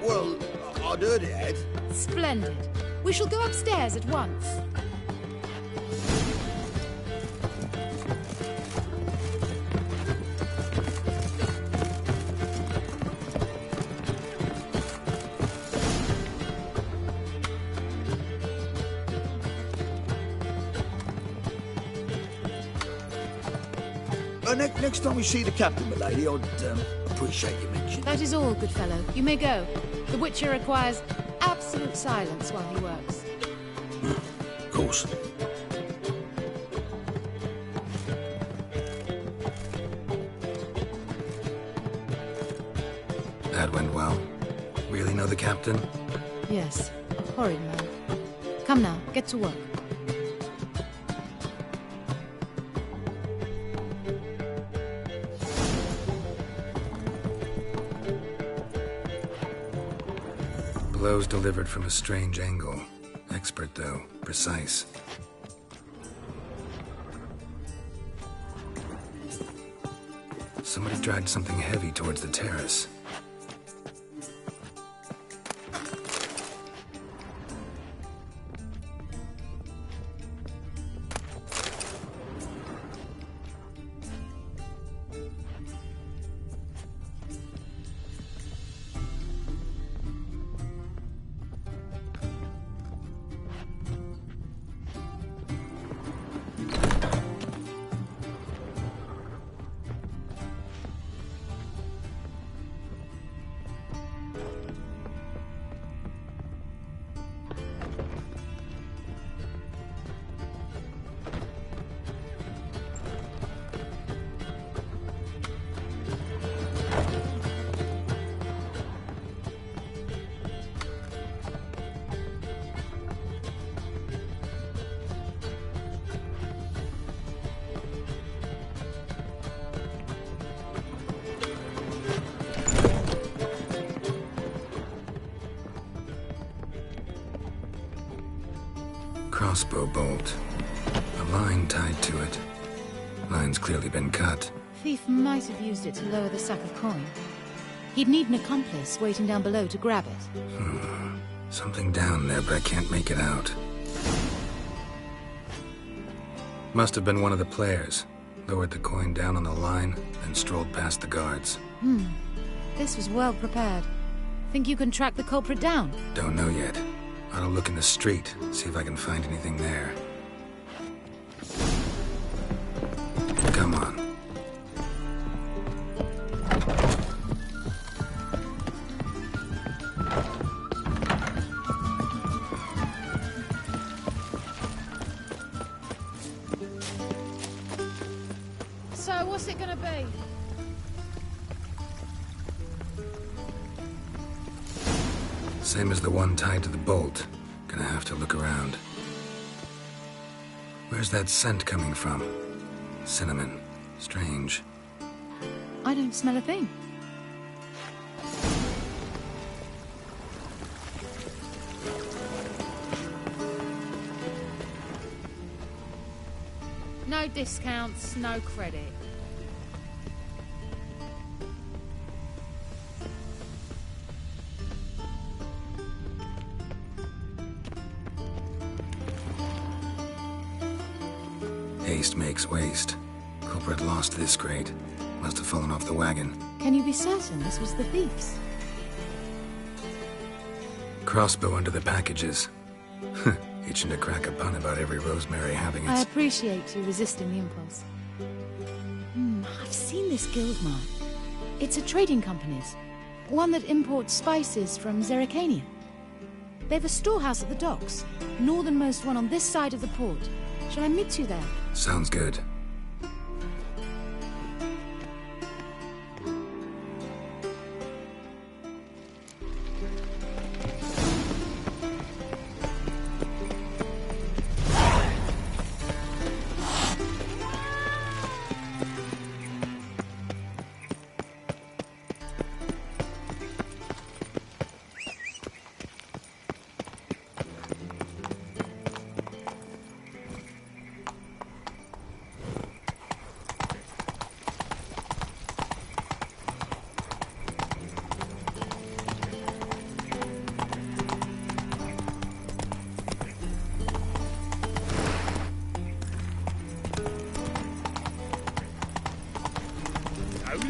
Well, I'd heard it had. Splendid. We shall go upstairs at once. Next time we see the captain, milady, I'd appreciate you mentioning. That is all, good fellow. You may go. The Witcher requires absolute silence while he works. Of course. That went well. Really know the captain? Yes, a horrid man. Come now, get to work. Blows delivered from a strange angle. Expert, though. Precise. Somebody dragged something heavy towards the terrace. Crossbow bolt. A line tied to it. Line's clearly been cut. Thief might have used it to lower the sack of coin. He'd need an accomplice waiting down below to grab it. Something down there, but I can't make it out. Must have been one of the players. Lowered the coin down on the line, then strolled past the guards. This was well prepared. Think you can track the culprit down? Don't know yet. I'll look in the street, see if I can find anything there. Come on. So, what's it gonna be? Same as the one tied to the bolt. Gonna have to look around. Where's that scent coming from? Cinnamon. Strange. I don't smell a thing. No discounts, no credit. Haste makes waste. Culprit lost this crate. Must have fallen off the wagon. Can you be certain this was the thief's? Crossbow under the packages. Itching to crack a pun about every Rosemary having I its... appreciate you resisting the impulse. I've seen this guild mark. It's a trading company's. One that imports spices from Zerrikania. They've a storehouse at the docks. Northernmost one on this side of the port. Shall I meet you there? Sounds good.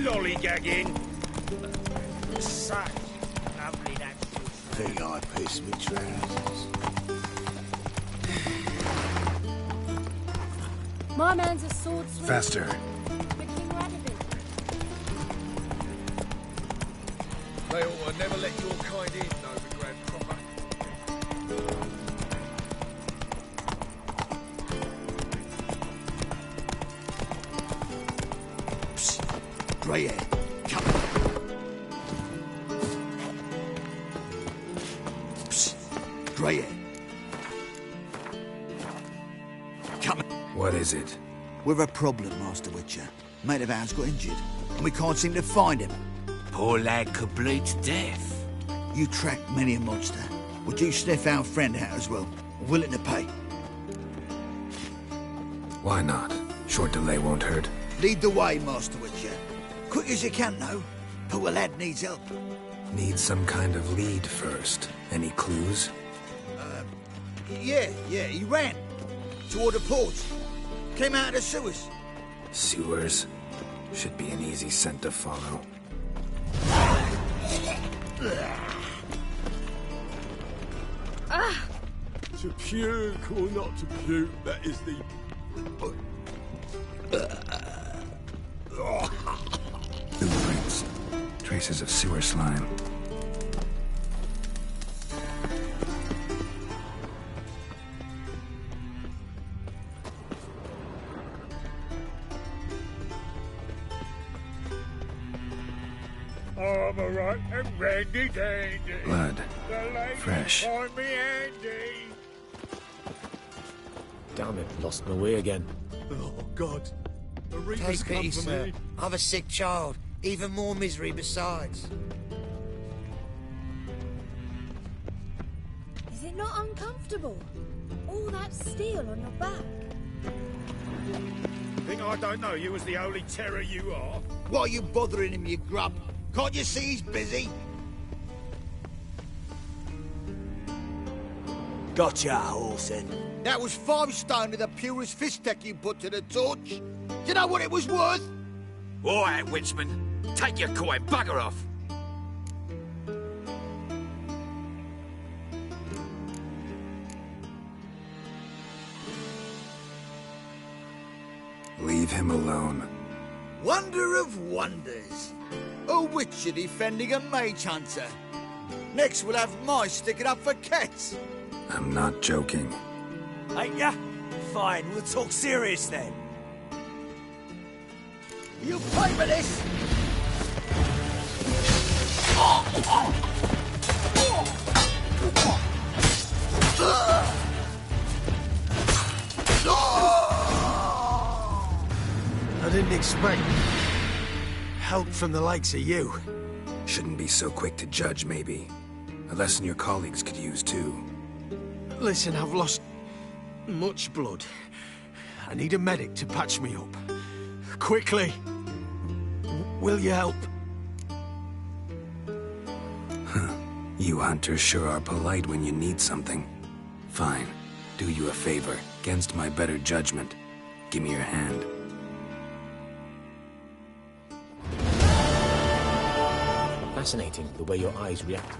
Lollygagging. Such lovely natural. Think I piss me trousers. My man's a sword swinger. Faster. The King Radovid. They ought to never let your kind in, Novigrad proper. Grey hair, come. Psst. Grey hair. Come. What is it? We're a problem, Master Witcher. Mate of ours got injured, and we can't seem to find him. Poor lad could bleed to death. You track many a monster. Would you sniff our friend out as well? Willing to pay? Why not? Short delay won't hurt. Lead the way, Master Witcher. Quick as you can, though. Poor lad needs help. Need some kind of lead first. Any clues? Yeah, he ran. Toward the port. Came out of the sewers. Sewers? Should be an easy scent to follow. To puke or not to puke, that is the... Blueprints. Traces of sewer slime. I'm alright and ready, dandy. Blood. Fresh. Find me handy. Damn it, lost my way again. Oh, God. The Reapers Take come pity, for sir. me. I've a sick child. Even more misery besides. Is it not uncomfortable? All that steel on your back. Think I don't know you as the holy terror you are? Why are you bothering him, you grub? Can't you see he's busy? Gotcha, Orson. That was 5 stone of the purest fish tech you put to the torch. Do you know what it was worth? All right, Witchman. Take your coin, bugger off. Leave him alone. Wonder of wonders. A witcher defending a mage hunter. Next we'll have mice sticking up for cats. I'm not joking. Ain't ya? Fine, we'll talk serious then. You pay for this? I didn't expect help from the likes of you. Shouldn't be so quick to judge, maybe. A lesson your colleagues could use, too. Listen, I've lost much blood. I need a medic to patch me up. Quickly. Will you help? You hunters sure are polite when you need something. Fine. Do you a favor, against my better judgment. Give me your hand. Fascinating, the way your eyes react.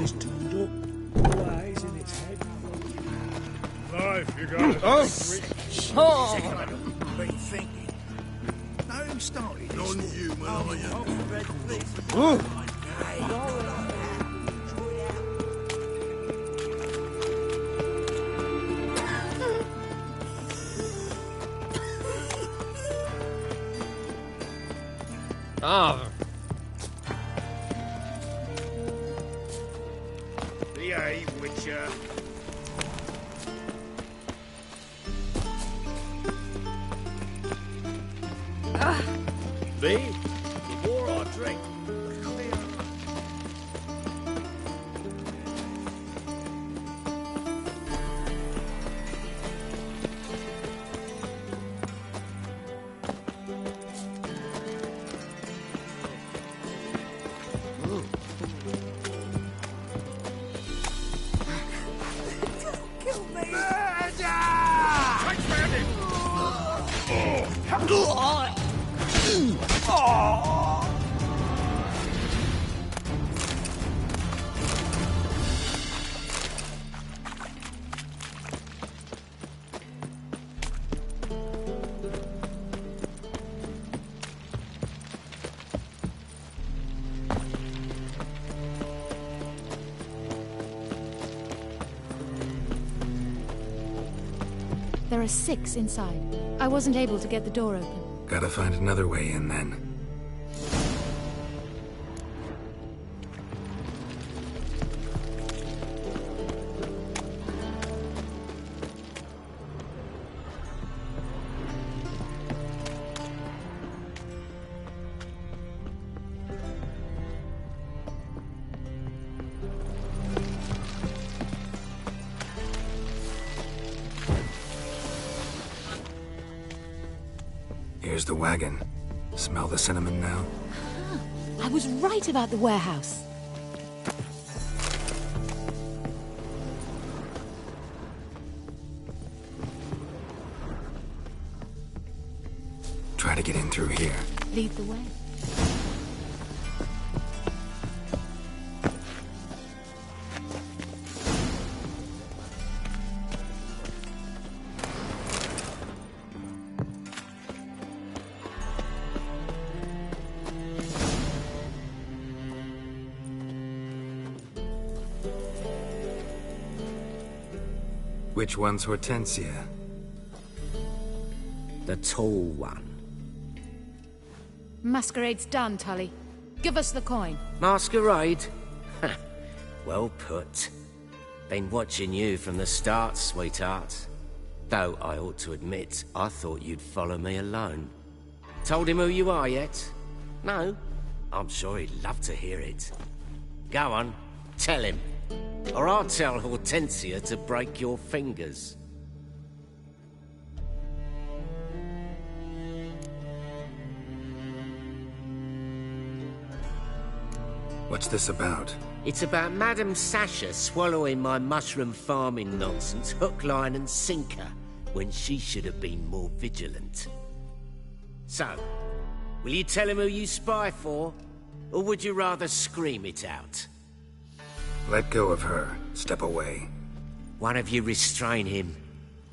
Is turned up, blue eyes in its head. Life, you got it. Oh! Been thinking. Now who started this? Non-human, are you? Ah. Behave, Witcher. V, before I drink. There are 6 inside. I wasn't able to get the door open. Gotta find another way in then. Here's the wagon. Smell the cinnamon now? I was right about the warehouse. Try to get in through here. Lead the way. Which one's Hortensia? The tall one. Masquerade's done, Tully. Give us the coin. Masquerade? Well put. Been watching you from the start, sweetheart. Though I ought to admit, I thought you'd follow me alone. Told him who you are yet? No? I'm sure he'd love to hear it. Go on, tell him. Or I'll tell Hortensia to break your fingers. What's this about? It's about Madame Sasha swallowing my mushroom farming nonsense hook, line and sinker when she should have been more vigilant. So, will you tell him who you spy for? Or would you rather scream it out? Let go of her. Step away. One of you restrain him,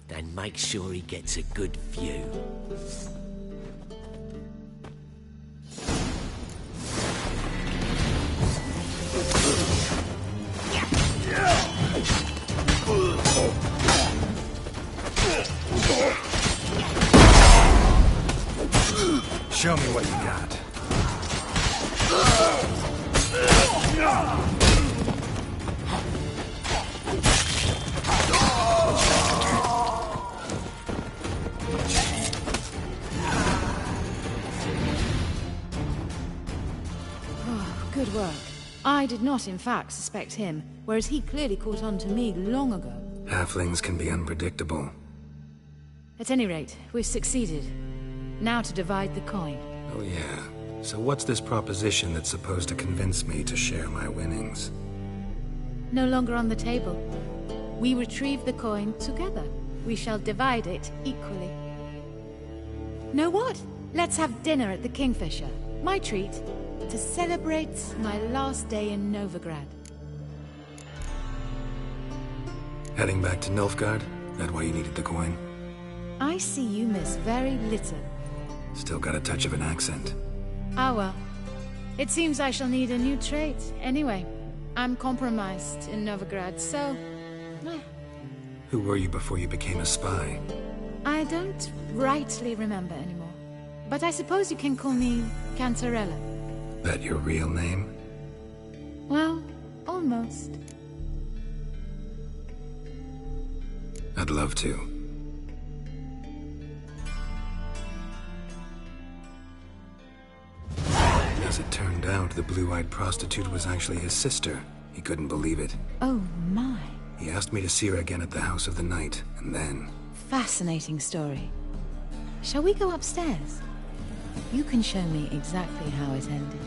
then make sure he gets a good view. Show me what you got. Oh, good work. I did not, in fact, suspect him. whereas he clearly caught on to me long ago. Halflings can be unpredictable. At any rate, we've succeeded. Now to divide the coin. Oh yeah. So what's this proposition that's supposed to convince me to share my winnings? No longer on the table. We retrieve the coin together. We shall divide it equally. Know what? Let's have dinner at the Kingfisher. My treat, to celebrate my last day in Novigrad. Heading back to Nilfgaard? That why you needed the coin? I see you miss very little. Still got a touch of an accent. Ah well. It seems I shall need a new trait. Anyway, I'm compromised in Novigrad, so... Who were you before you became a spy? I don't rightly remember anymore. But I suppose you can call me Cantarella. That your real name? Well, almost. I'd love to. As it turned out, the blue-eyed prostitute was actually his sister. He couldn't believe it. Oh my. He asked me to see her again at the House of the Night, and then... Fascinating story. Shall we go upstairs? You can show me exactly how it ended.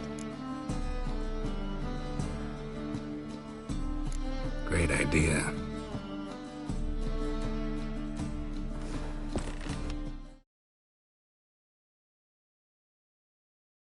Great idea.